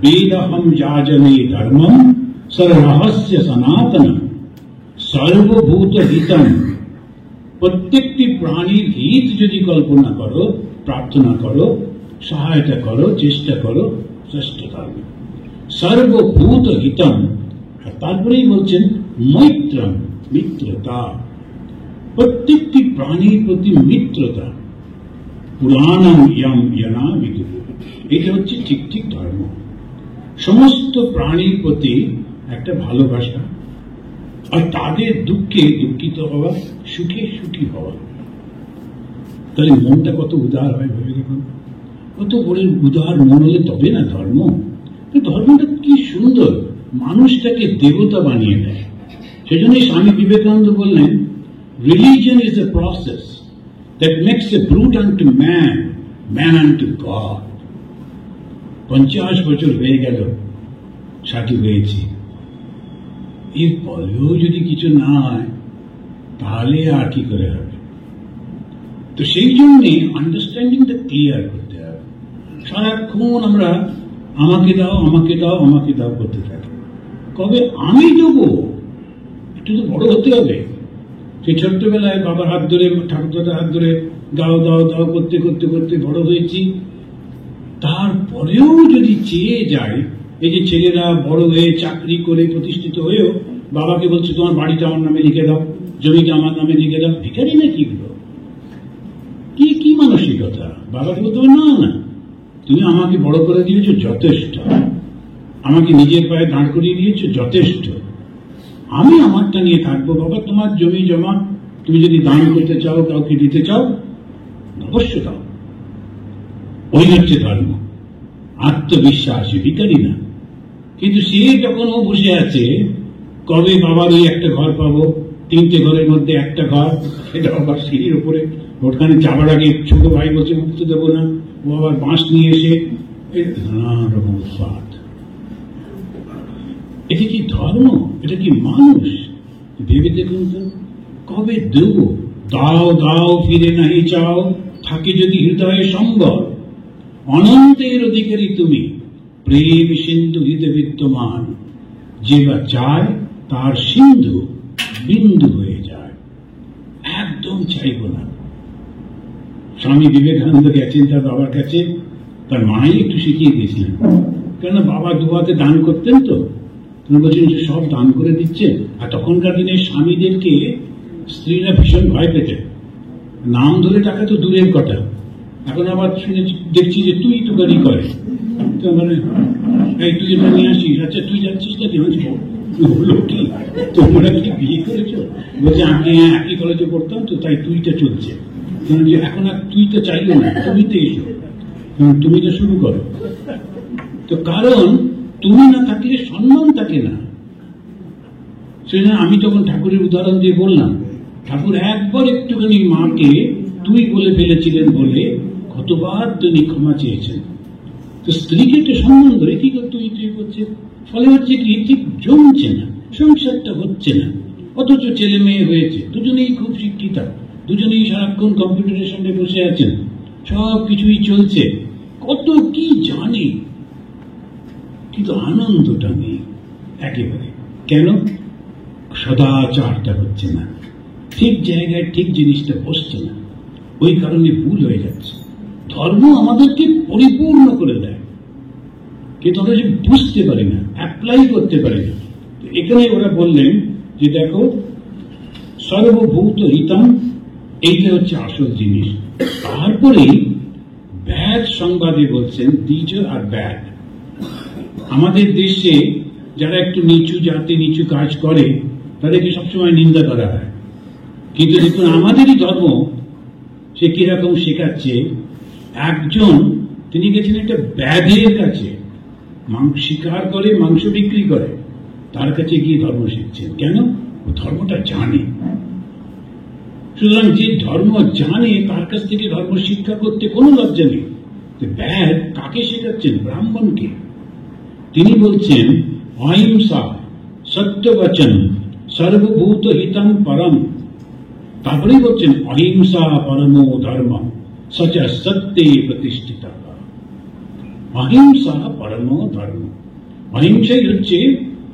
বেদহম যাজনে ধর্মম সরহস্য সনাতনম সর্বভূত হিতম। প্রত্যেকটি প্রাণীর হিত যদি কল্পনা করো, প্রার্থনা করো, সহায়তা করো, চেষ্টা করো, শ্রেষ্ঠ ধর্ম। সর্বভূত হিতম। আর তারপরেই বলছেন মৈত্রম, মিত্রতা, প্রত্যেকটি প্রাণীর প্রতি মিত্রতা। পুরাণম ইয়ম ইয়না বিদুঃ। এটা হচ্ছে ঠিক ঠিক ধর্ম। সমস্ত প্রাণীর প্রতি একটা ভালোবাসা, আর তাদের দুঃখে দুঃখিত হওয়া, সুখে সুখী হওয়া। তাহলে মনটা কত উদার হয় ভেবে দেখুন। কত বড় উদার মন হলে তবে না ধর্ম। ধর্মটা কি সুন্দর, মানুষটাকে দেবতা বানিয়ে দেয়। সেজন্য স্বামী বিবেকানন্দ বললেন, religion is a process that makes a brute unto man, man unto God. 50 বছর হয়ে গেল সাধু হয়েছি, এর পরেও যদি কিছু না হয় তাহলে আর কি করে হবে? তো সেই জন্যে আন্ডারস্ট্যান্ডিংটা ক্লিয়ার করতে হবে। সারাক্ষণ আমরা আমাকে দাও, আমাকে দাও, আমাকে দাও করতে থাকি। কবে আমি দেবো? একটু তো বড় হতে হবে। সেই ছোট্টবেলায় বাবার হাত ধরে, ঠাকুরদাদার হাত ধরে দাও দাও দাও করতে করতে করতে বড় হয়েছি। তারপরেও যদি চেয়ে যায়, এই যে ছেলেরা বড় হয়ে চাকরি করে প্রতিষ্ঠিত হয়েও বাবাকে বলছে তোমার বাড়িটা আমার নামে লিখে দাও, জমিটা আমার নামে লিখে দাও, ভিখারি না কি গুলো, কি কি মানসিকতা? বাবাকে বলতে হবে না না, তুমি আমাকে বড় করে দিয়েছো যথেষ্ট, আমাকে নিজের পায়ে দাঁড় করিয়ে দিয়েছো যথেষ্ট, আমি আমারটা নিয়ে থাকবো। বাবা তোমার জমি জমা তুমি যদি দান করতে চাও, কাউকে দিতে চাও, অবশ্য দাও। ওই হচ্ছে ধর্ম, আত্মবিশ্বাস, ভিখারি না। কিন্তু সে যখন ও বসে আছে, কবে বাবার ওই একটা ঘর পাবো, 3টে ঘরের মধ্যে একটা ঘর, সেটা আবার সিঁড়ির উপরে, ওখানে যাবার আগে ছোট ভাই বলছে উঠতে দেবো না, ও আবার বাঁশ নিয়ে এসে নানা রকম স্বাদ। এটা কি ধর্ম? এটা কি মানুষ? ভেবে দেখুন তো, কবে দেব? দাও দাও ফিরে নাহি চাও, থাকে যদি হৃদয়ে সম্বল, অনন্তের অধিকারী তুমি, প্রেম সিন্ধু হৃদয় বিদ্যমান, যে বা চায় তার সিন্ধু বিন্দু হয়ে যায়। একদম চাইব না। স্বামী বিবেকানন্দ গেছেন তার বাবার কাছে, তার মাই একটু শিখিয়ে দিয়েছিলেন, কেন বাবা দুহাতে দান করতেন তো, তুমি বলছেন যে সব দান করে দিচ্ছে। আর তখনকার দিনে স্বামীদেরকে স্ত্রীরা ভীষণ ভয় পেতেন, নাম ধরে টাকা তো দূরের কথা, এখন আবার শুনেছি দেখছি যে তুই তো গাড়ি করে, তো মানে এই তুই এটা নিয়ে আসিস, আচ্ছা তুই যাচ্ছিস না, হলো কি তোমরা কি বিয়ে করেছো? বলছে আমি একই কলেজে পড়তাম তো, তাই তুইটা চলছে। এখন আর তুই তো চাইলে না, তুমি তো এসো, তুমি তো শুরু করো। তো কারণ তুমি না থাকলে সম্মান থাকে না। সেজন্য আমি তখন ঠাকুরের উদাহরণ দিয়ে বললাম, ঠাকুর একবার একটুখানি মাকে তুই বলে ফেলেছিলেন বলে কতবার তিনি ক্ষমা চেয়েছেন। তো স্ত্রীকে একটা সম্মান ধরে কি তুই তুই করছে, ফলে হচ্ছে কি ঠিক জমছে না, সংসারটা হচ্ছে না। অথচ ছেলে মেয়ে হয়েছে, দুজনেই খুব শিক্ষিত, দুজনেই সারাক্ষণ কম্পিউটারের সামনে বসে আছেন, সব কিছুই চলছে, কত কি জানে, কিন্তু আনন্দটা নেই একেবারে। কেন? সদাচারটা হচ্ছে না, ঠিক জায়গায় ঠিক জিনিসটা বসছে না, ওই কারণে ভুল হয়ে যাচ্ছে। ধর্ম আমাদেরকে পরিপূর্ণ করে দেয়, কিন্তু আমরা যে বুঝতে পারি না, অ্যাপ্লাই করতে পারি না। এখানে ওরা বললেন যে দেখো সর্বভূত হিতম, এইটা হচ্ছে আসল জিনিস। তারপরে ব্যাড সংবাদে বলছেন দ্বিজ আর ব্যাড। আমাদের দেশে যারা একটু নিচু জাতি নিচু কাজ করে তাদেরকে সবসময় নিন্দা করা হয়, কিন্তু দেখুন আমাদেরই ধর্ম সে কিরকম শেখাচ্ছে। একজন তিনি গেছেন একটা ব্যাধের কাছে, মাংস শিকার করে, মাংস বিক্রি করে, তার কাছে গিয়ে ধর্ম শিখছেন। কেন? ও ধর্মটা জানে। সুতরাং যে ধর্ম জানে তার কাছ থেকে ধর্ম শিক্ষা করতে কোনো লজ্জা নেই। ব্যাধ কাকে শেখাচ্ছেন? ব্রাহ্মণকে। তিনি বলছেন অহিংসা সত্যবচন সর্বভূত হিতম পরম। তারপরেই বলছেন অহিংসা পরমো ধর্ম সচ সত্যে প্রতিষ্ঠিত। অহিংসা পরমো ধর্ম, অহিংসাই হচ্ছে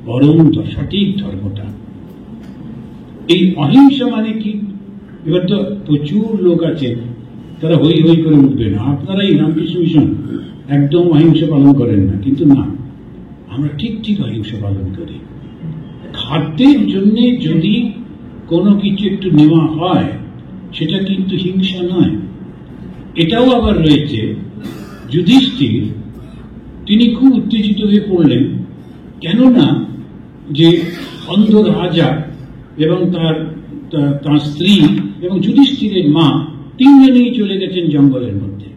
পরম সঠিক ধর্মটা। এই অহিংসা মানে কি? এবার তো প্রচুর লোক আছে তারা হই হই করে উঠবে না, আপনারা এই রামকৃষ্ণ মিশন একদম অহিংসা পালন করেন না, কিন্তু না, আমরা ঠিক ঠিক অহিংসা পালন করি। খাদ্যের জন্য যদি কোনো কিছু একটু নেওয়া হয় সেটা কিন্তু হিংসা নয়। এটাও আবার রয়েছে, যুধিষ্ঠির তিনি খুব উত্তেজিত হয়ে পড়লেন, কেননা যে অন্ধ রাজা এবং তার স্ত্রী এবং যুধিষ্ঠিরের মা তিনজনেই চলে গেছেন জঙ্গলের মধ্যে।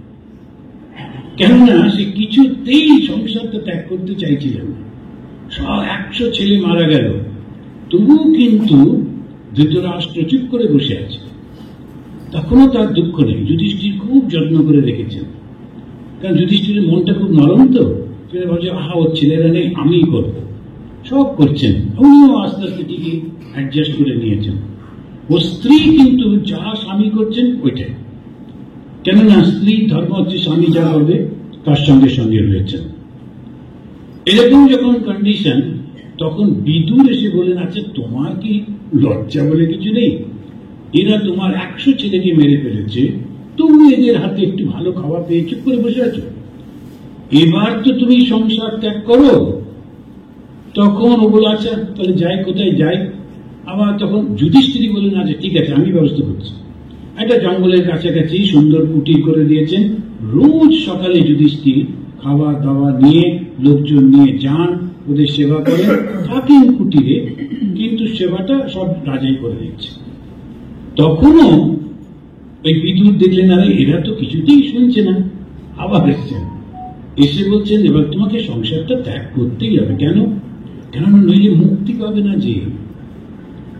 কেননা সে কিছুতেই সংসারটা ত্যাগ করতে চাইছিলেন না। 100 ছেলে মারা গেল, তবুও কিন্তু ধৃতরাষ্ট্র চুপ করে বসে আছে, তখনও তার দুঃখ নেই। যুধিষ্ঠির খুব যত্ন করে রেখেছেন, কারণ যুধিষ্ঠিরের মনটা খুব নরম, তো সেটা ভাবছে আহা ওর ছেলেরা নেই, আমিই করবো, সব করছেন। উনিও আস্তে আস্তে ঠিকই অ্যাডজাস্ট করে নিয়েছেন। ও স্ত্রী কিন্তু যা স্বামী করছেন ওইটাই, কেননা স্ত্রী ধর্ম হচ্ছে স্বামী যা করবে তার সঙ্গে সঙ্গে রয়েছেন। এরকম যখন কন্ডিশন, তখন বিদুর এসে বলেন আচ্ছা তোমার কি লজ্জা বলে কিছু নেই? এরা তোমার 100 ছেলেকে মেরে ফেলেছে, তুমি এদের হাতে একটু ভালো খাওয়া পেয়ে চুপ করে বসে আছো। এবার তো তুমি সংসার ত্যাগ করো। তখন ও বলে আচ্ছা তাহলে যাই, কোথায় যাই? আবার তখন যুধিষ্ঠির বললেন আচ্ছা ঠিক আছে আমি ব্যবস্থা করছি। একটা জঙ্গলের কাছাকাছি সুন্দর কুটির করে দিয়েছেন। রোজ সকালে যুধিষ্ঠির খাওয়া দাওয়া নিয়ে লোকজন নিয়ে যান, ওদের সেবা করেন, থাকেন কুটিরে, কিন্তু সেবাটা সব রাজাই করে দিচ্ছে। তখনও ওই বিদুর দেখলেন আরে এরা তো কিছুতেই শুনছে না, আবার এসছেন, এসে বলছেন এবার তোমাকে সংসারটা ত্যাগ করতেই হবে। কেন? কেননা নইলে মুক্তি পাবে না। যে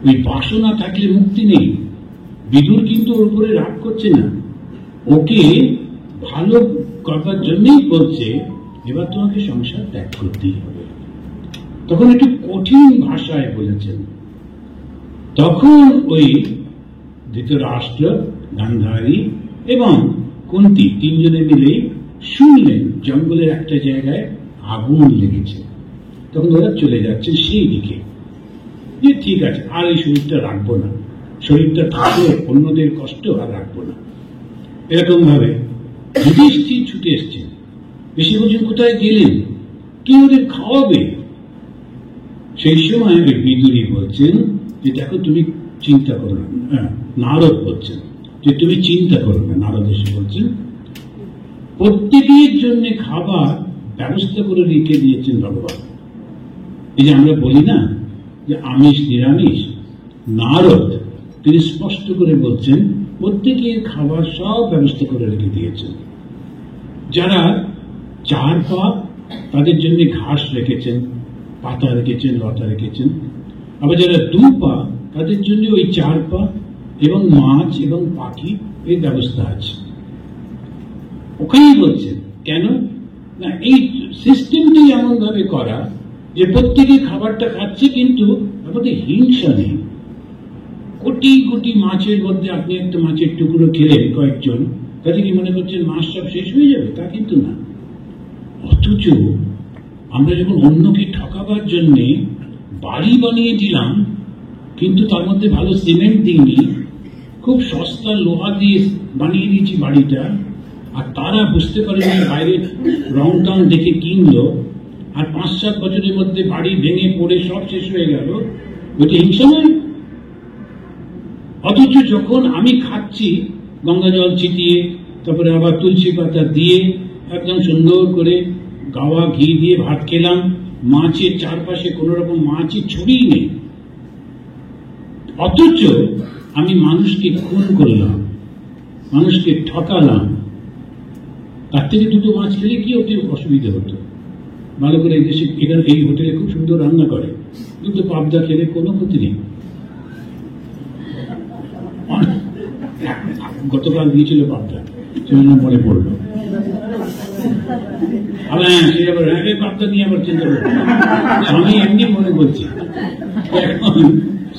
ওই বাসনা থাকলে মুক্তি নেই। বিদুর কিন্তু ওর উপরে রাগ করছে না, ওকে ভালো করবার জন্যই বলছে এবার তোমাকে সংসার ত্যাগ করতেই হবে। তখন একটু কঠিন ভাষায় বলেছেন। তখন ওই ধৃতরাষ্ট্র, গান্ধারী এবং কুন্তী তিনজনে মিলে শুনলেন জঙ্গলের একটা জায়গায় আগুন লেগেছে। তখন ওরা চলে যাচ্ছে সেই দিকে, যে ঠিক আছে আর এই শরীরটা রাখবো না, শরীরটা থাকলে অন্যদের কষ্ট আর রাখবো না। এরকম ভাবে যুধিষ্ঠির ছুটে এসছেন, বেশি বলছেন কোথায় গেলেন, কি ওদের খাওয়াবে? সেই সময় ওই বিদুরী বলছেন যে দেখো তুমি চিন্তা করো না। নারদ বলছেন যে তুমি চিন্তা করো না। নারদ এসে বলছেন প্রত্যেকের জন্য খাবার ব্যবস্থা করে রেখে দিয়েছেন ভগবান। এই যে আমরা বলি না যে আমিষ নিরামিষ, নারদ তিনি স্পষ্ট করে বলছেন প্রত্যেকের খাবার সব ব্যবস্থা করে রেখে দিয়েছেন। যারা 4 পা তাদের জন্য ঘাস রেখেছেন, পাতা রেখেছেন, লতা রেখেছেন। আবার যারা 2 পা তাদের জন্য ওই 4 পা এবং মাছ এবং পাখি এর ব্যবস্থা আছে। ওখানেই বলছেন কেন না এই সিস্টেমটাই এমন ভাবে করা যে প্রত্যেকে খাবারটা খাচ্ছে কিন্তু আমাদের হিংসা নেই। কোটি কোটি মাছের মধ্যে আপনি একটা মাছের টুকরো খেলেন কয়েকজন, তাতে কি মনে করছেন মাছ সব শেষ হয়ে যাবে? তা কিন্তু না। অথচ আমরা যখন অন্যকে ঠকাবার জন্য বাড়ি বানিয়ে দিলাম, কিন্তু তার মধ্যে ভালো সিমেন্ট দিইনি, খুব সস্তা লোহা দিয়ে বানিয়ে দিয়েছি বাড়িটা, আর তারা বুঝতে পারেনি বাইরে রং টং দেখে কিনলো, আর 5-7 বছরের মধ্যে বাড়ি ভেঙে পড়ে সব শেষ হয়ে গেল, ওইটা হিংসা নয়? অথচ যখন আমি খাচ্ছি গঙ্গা জল ছিটিয়ে, তারপরে আবার তুলসী পাতা দিয়ে একদম সুন্দর করে গাওয়া ঘি দিয়ে ভাত খেলাম, মাছের চারপাশে কোন রকম মাছই ছড়িয়ে নেই, অথচ আমি মানুষকে খুন করলাম, মানুষকে ঠকালাম, তার থেকে 2টো মাছ খেলে কি হতে অসুবিধা হতো? ভালো করে দেশে এখানে এই হোটেলে খুব সুন্দর রান্না করে, 2টো পাবদা খেলে কোনো ক্ষতি নেই। গতকাল দিয়েছিল পাবদা, সেজন্য মনে পড়লো। সে আবার পাবদা নিয়ে আবার চিন্তা করবো, আমি এমনি মনে বলছি, এখন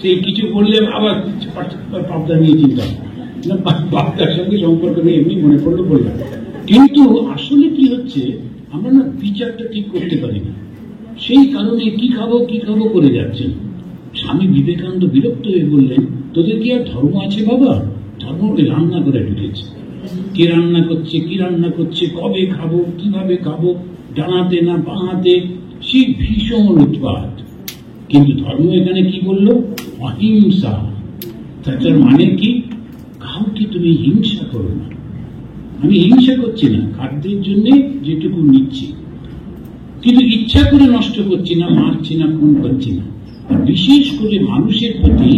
সেই কিছু বললে আবার পাবদা নিয়ে চিন্তা, না পাবদার সঙ্গে সম্পর্ক নেই, এমনি মনে পড়লো বললাম। কিন্তু আসলে কি হচ্ছে, আমরা না বিচারটা ঠিক করতে পারি না, সেই কারণে কি খাবো কি খাবো করে যাচ্ছেন। স্বামী বিবেকানন্দ বিরক্ত হয়ে বললেন তোদের কি আর ধর্ম আছে বাবা? ধর্ম ওই রান্না করে ঢুকেছে, কে রান্না করছে, কি রান্না করছে, কবে খাবো, কিভাবে খাবো, ডানাতে না বাঁহাতে, সেই ভীষণ উৎপাত। কিন্তু ধর্ম এখানে কি বললো? অহিংসা। তার মানে কি? কাউকে তুমি হিংসা করো না। আমি হিংসা করছি না, খাদ্যের জন্য যেটুকু নিচ্ছি, কিন্তু ইচ্ছা করে নষ্ট করছি না, মারছি না, খুন করছি না। বিশেষ করে মানুষের প্রতি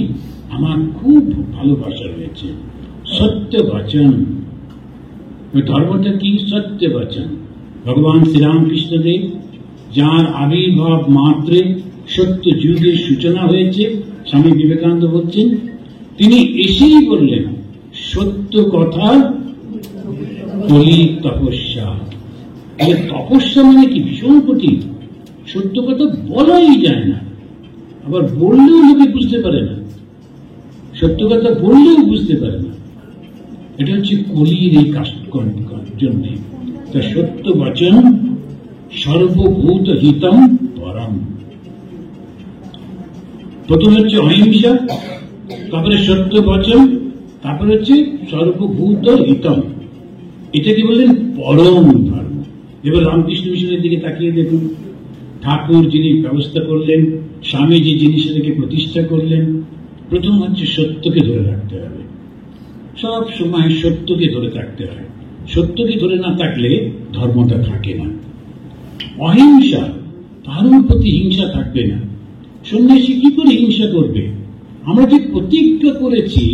আমার খুব ভালোবাসা রয়েছে। সত্য বচন, ওই ধর্মটা কি? সত্য বচন। ভগবান শ্রীরামকৃষ্ণদেব যার আবির্ভাব মাত্রে সত্য যুগের সূচনা হয়েছে, স্বামী বিবেকানন্দ বলছেন, তিনি এসেই বললেন সত্য কথা কলি তপস্যা। তপস্যা মানে কি? ভীষণ কঠিন, সত্য কথা বলাই যায় না, আবার বললেও লোকে বুঝতে পারে না, সত্য কথা বললেও বুঝতে পারে না। এটা হচ্ছে কলির এই জন্য। তা সত্য বচন সর্বভূত হিতম পরম। প্রথমে হচ্ছে অহিংসা, তারপরে সত্য বচন, তারপর হচ্ছে সর্বভূত হিতম, এটাকে বললেন পরম ধর্ম। এবার রামকৃষ্ণ মিশনের দিকে তাকিয়ে দেখুন, ঠাকুর যিনি ব্যবস্থা করলেন, স্বামী যে জিনিসটাকে প্রতিষ্ঠা করলেন, প্রথম হচ্ছে সত্যকে ধরে রাখতে হবে। সব সময় সত্যকে ধরে থাকতে হয়। সত্যকে ধরে না থাকলে ধর্মটা থাকে না। অহিংসা, কারোর প্রতি হিংসা থাকবে না। সন্ন্যাসী কি করে হিংসা করবে? আমরা যে প্রতিজ্ঞা করেছি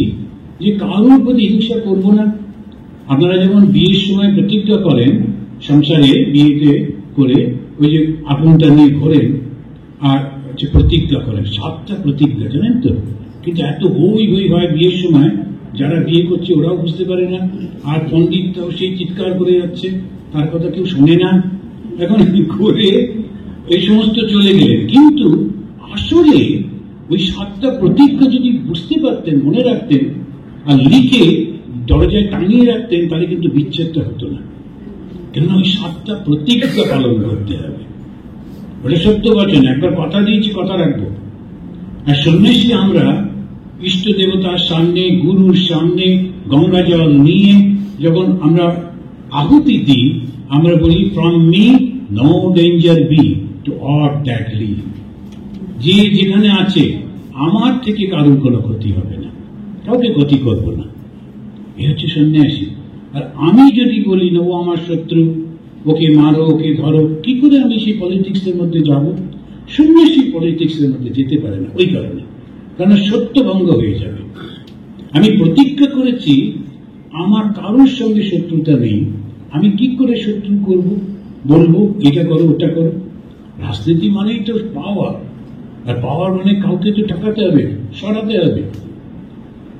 যে কারোর প্রতি হিংসা করব না। আপনারা যেমন বিয়ের সময় প্রতিজ্ঞা করেন, সংসারে বিয়েতে করে ওই যে আগুনটা নিয়ে ঘোরেন আর হচ্ছে প্রতিজ্ঞা করেন, 7টা প্রতিজ্ঞা, জানেন তো? কিন্তু এত হই হই হয় বিয়ের সময়, যারা বিয়ে করছে ওরাও বুঝতে পারে না, আর পণ্ডিতটাও সেই চিৎকার করে যাচ্ছে, তার কথা কেউ শোনে না। এখন করে এই সমস্ত চলে গেলেন, কিন্তু আসলে ওই 7টা প্রতিজ্ঞা যদি বুঝতে পারতেন, মনে রাখতেন আর লিখে দরজায় টাঙিয়ে রাখতেন, তাহলে কিন্তু বিচ্ছেদটা হতো না। কেননা ওই 7টা প্রতিজ্ঞা পালন করতে হবে। ওটা সত্য বচন, একবার কথা দিয়েছি কথা রাখবো। আর সন্ন্যাসী আমরা ইষ্ট দেবতার সামনে, গুরুর সামনে গঙ্গা জল নিয়ে যখন আমরা আহুতি দিই, আমরা বলি from me no danger be to aught that live. যে যেখানে আছে আমার থেকে কারোর কোনো ক্ষতি হবে না, কাউকে ক্ষতি করবো না। এ হচ্ছে সন্ন্যাসী। আর আমি যদি বলি না ও আমার শত্রু, ওকে মারো, ওকে ধরো, কি করে আমি সেই পলিটিক্স এর মধ্যে যাব? সন্ন্যাসী পলিটিক্স এর মধ্যে যেতে পারে না ওই কারণে, কারণ সত্য ভঙ্গ হয়ে যাবে। আমি প্রতিজ্ঞা করেছি আমার কারোর সঙ্গে শত্রুতা নেই, আমি কি করে শত্রু করব? বলবো এটা করো ওটা করো। রাজনীতি মানেই তো পাওয়ার, আর পাওয়ার মানে কাউকে তো ঠকাতে হবে, সরাতে হবে।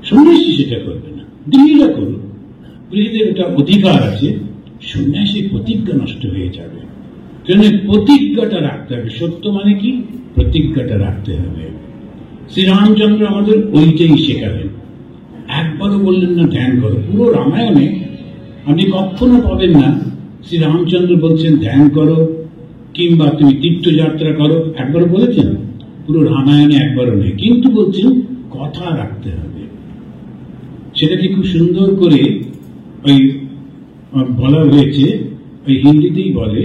সন্ন্যাসী সেটা করবে না। গৃহীরা করুন, গৃহীদের ওটা অধিকার আছে। সন্ন্যাসীর প্রতিজ্ঞা নষ্ট হয়ে যাবে। প্রতিজ্ঞাটা রাখতে হবে। সত্য মানে কি? প্রতিজ্ঞাটা রাখতে হবে। শ্রীরামচন্দ্র আমাদের ওইটাই শেখালেন। একবারও বললেন না ধ্যান করো। পুরো রামায়ণে আপনি কখনো পাবেন না শ্রীরামচন্দ্র বলছেন ধ্যান করো কিংবা তুমি তীর্থযাত্রা করো, একবারও বলেছেন? পুরো রামায়ণে একবারও নেই। কিন্তু বলছেন কথা রাখতে হবে। সেটাকে খুব সুন্দর করে ওই বলা হয়েছে, ওই হিন্দিতেই বলে,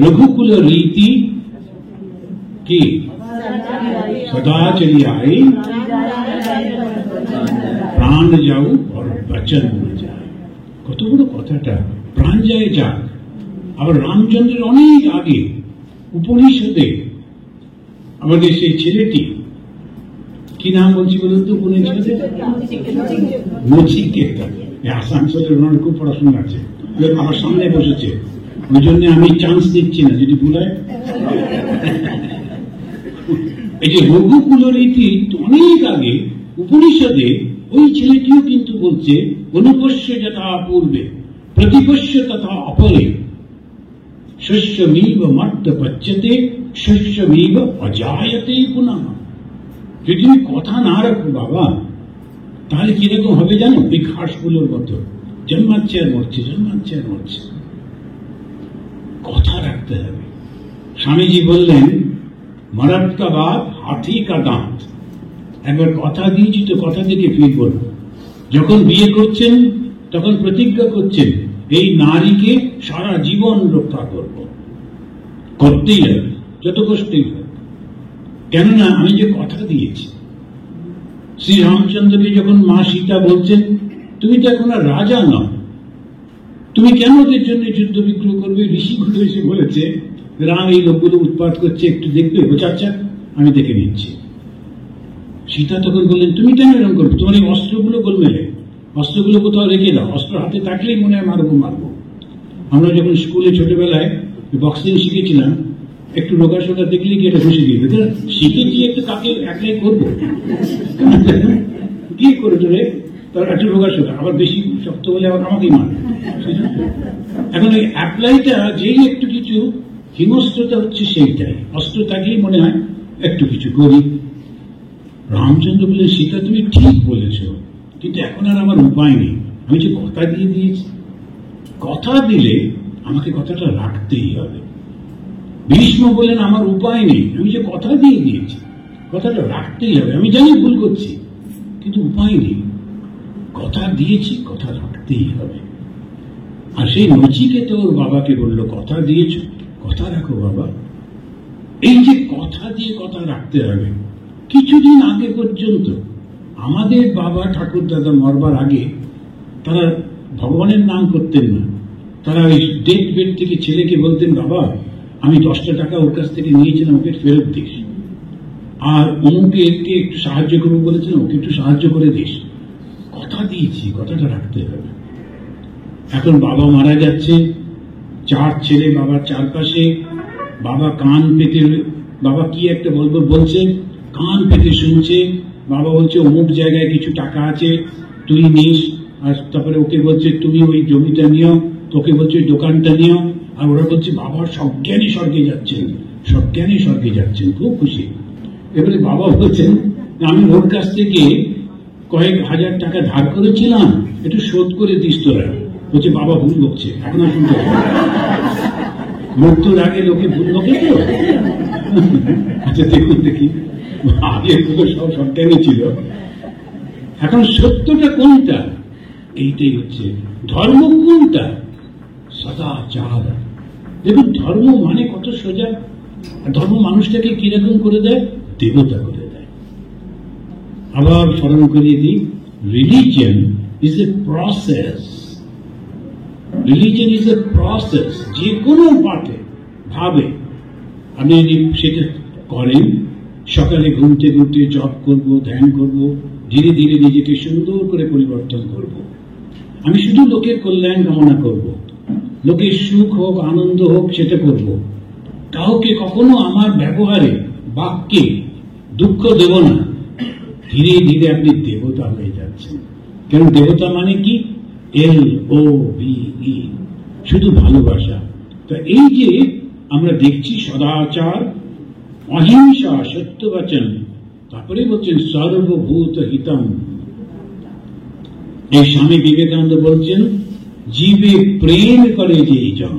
রঘুকুল রীতি কি সদা চলি আই, প্রাণ যাও আর বচন যায়। কত বড় কথাটা, প্রাণ যায় যাক। আবার রামচন্দ্রের অনেক আগে উপনিষদে আমাদের সেই ছেলেটি, কি নাম বলছি বলুন তো? উপনিষদে নচিকেতা। আসানসোলের ওনার খুব পড়াশোনা আছে, আমার সামনে বসেছে, ওই জন্য আমি চান্স দিচ্ছি না যদি ভুলায়। এই যে রঘুকুল রীতি অনেক আগে উপনিষদে ওই ছেলেটিও কিন্তু বলছে, অনুপস্য যথা পূর্বে প্রতিপস্য তথা অপরে, শস্যমিব মর্ত পচ্যতে শস্যমিব অজায়তে পুনঃ। যদি তুমি কথা না রাখো বাবা, তাহলে কিরকম হবে জানো? ওই ঘাসগুলোর মতো জন্মাচ্ছে আর মরছে, জন্মাচ্ছে আর মরছে। কথা রাখতে হবে। স্বামীজি বললেন, মরদ কা বাত হাথি কা দাঁত। একবার কথা দিয়েছি তো কথা থেকে ফিরবো না। যখন বিয়ে করছেন তখন প্রতিজ্ঞা করছেন এই নারীকে সারা জীবন রক্ষা করব, করতেই হবে, যত কষ্টই হোক। কেননা আমি যে কথা দিয়েছি। শ্রী রামচন্দ্রকে যখন মা সীতা বলছেন, তুমি তো এখন আর রাজা নও, তুমি কেন ওদের জন্য যুদ্ধ বিগ্রহ করবে? ঋষিগুলো এসে বলেছে, রাম এই লোকগুলো উৎপাত করছে, একটু দেখবে? আচ্ছা আমি দেখে নিচ্ছি। সীতা তখন বললেন, তুমি কেন এরকম করবে? তোমার এই অস্ত্রগুলো গোলমেলে, অস্ত্রগুলো কোথাও রেখে দাও। অস্ত্র হাতে থাকলেই মনে হয় মারবো মারবো। আমরা যখন স্কুলে ছোটবেলায় বক্সিং শিখেছিলাম, একটু রোগাশোগা দেখলে কি এটা ঘুষে দিয়ে শিখেছি, একটু তাকে একলাই করবো কি করে তোরে, তার একটু রোগাশোগা, আবার বেশি শক্ত হলে আবার আমাকেই মারে। এখন ওই অ্যাপ্লাইটা যেই একটু কিছু হিংস্রতা হচ্ছে সেইটাই, অস্ত্র থাকলেই মনে হয় একটু কিছু করি। রামচন্দ্র বললেন, সীতা তুমি ঠিক বলেছ, কিন্তু এখন আর আমার উপায় নেই। আমি যে কথা দিয়ে দিয়েছি, কথা দিলে আমাকে কথাটা রাখতেই হবে। ভীষ্ম বললেন, আমার উপায় নেই, আমি যে কথা দিয়ে দিয়েছি, কথাটা রাখতেই হবে। আমি জানি ভুল করছি, কিন্তু উপায় নেই, কথা দিয়েছি, কথা রাখতেই হবে। আর সেই নচিকেতা ওর বাবাকে বললো, কথা দিয়েছ, কথা রাখো বাবা। এই যে কথা দিয়ে কথা রাখতে হবে, কিছুদিন আগে পর্যন্ত আমাদের বাবা ঠাকুর দাদা মরবার আগে তারা ভগবানের নাম করতেন না। তারা ওই ডেট বেড থেকে ছেলেকে বলতেন, বাবা আমি 10টা টাকা ওর কাছ থেকে নিয়েছিলাম, ওকে ফেরত দিস। আর অমুকে একটু সাহায্য করবো বলেছিলাম, ওকে একটু সাহায্য করে দিস। কথা দিয়েছি, কথাটা রাখতে হবে। এখন বাবা মারা যাচ্ছে, 4 ছেলে বাবার চারপাশে, বাবা কান পেতে, বাবা কি একটা বলছে, কান পেতে শুনছে। বাবা বলছে অমুক জায়গায় কিছু টাকা আছে, তুই নিস। আর তারপরে ওকে বলছে তুমি ওই জমিটা নিও, তোকে বলছে ওই দোকানটা নিও। আর ওরা বলছে বাবার সজ্ঞানী স্বর্গে যাচ্ছেন, সজ্ঞানী স্বর্গে যাচ্ছেন, খুব খুশি। এবারে বাবা বলছেন আমি ওর কাছ থেকে কয়েক হাজার টাকা ধার করেছিলাম, একটু শোধ করে দিস তোরা। বলছে বাবা ভুল বকছে, এখন আর শুনতে হবে, মৃত্যুর আগে লোকে ভুল বকে তো। আচ্ছা দেখুন দেখি, আগে তো সব সজ্ঞানী ছিল, এখন সত্যটা কোনটা? এইটাই হচ্ছে ধর্ম। কোনটা? সদাচার। দেখুন ধর্ম মানে কত সোজা। ধর্ম মানুষটাকে কিরকম করে দেয়? দেবতা করে দেয়। আবার স্মরণ করিয়ে দিই, religion is a process. Religion is a process. যে কোনো পাঠে ভাবে আপনি যদি সেটা করেন, সকালে ঘুম থেকে উঠে জপ করবো, ধ্যান করবো, ধীরে ধীরে নিজেকে সুন্দর করে পরিবর্তন করব। আমি শুধু লোকের কল্যাণ কামনা করব, লোকের সুখ হোক আনন্দ হোক সেটা করব। কাউকে কখনো আমার ব্যবহারে বাক্যে দুঃখ দেব না। ধীরে ধীরে আপনি দেবতা হয়ে যাচ্ছেন। কেন দেবতা মানে কি? LOVE, শুধু ভালোবাসা। তো এই যে আমরা দেখছি সদাচার, অহিংসা, সত্যবচন, তারপরে বলছেন সর্বভূত হিতম। এই স্বামী বিবেকানন্দ বলছেন জীবে প্রেম করে যেই জন,